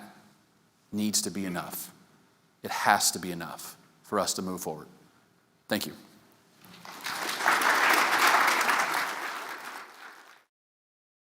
needs to be enough. It has to be enough for us to move forward. Thank you.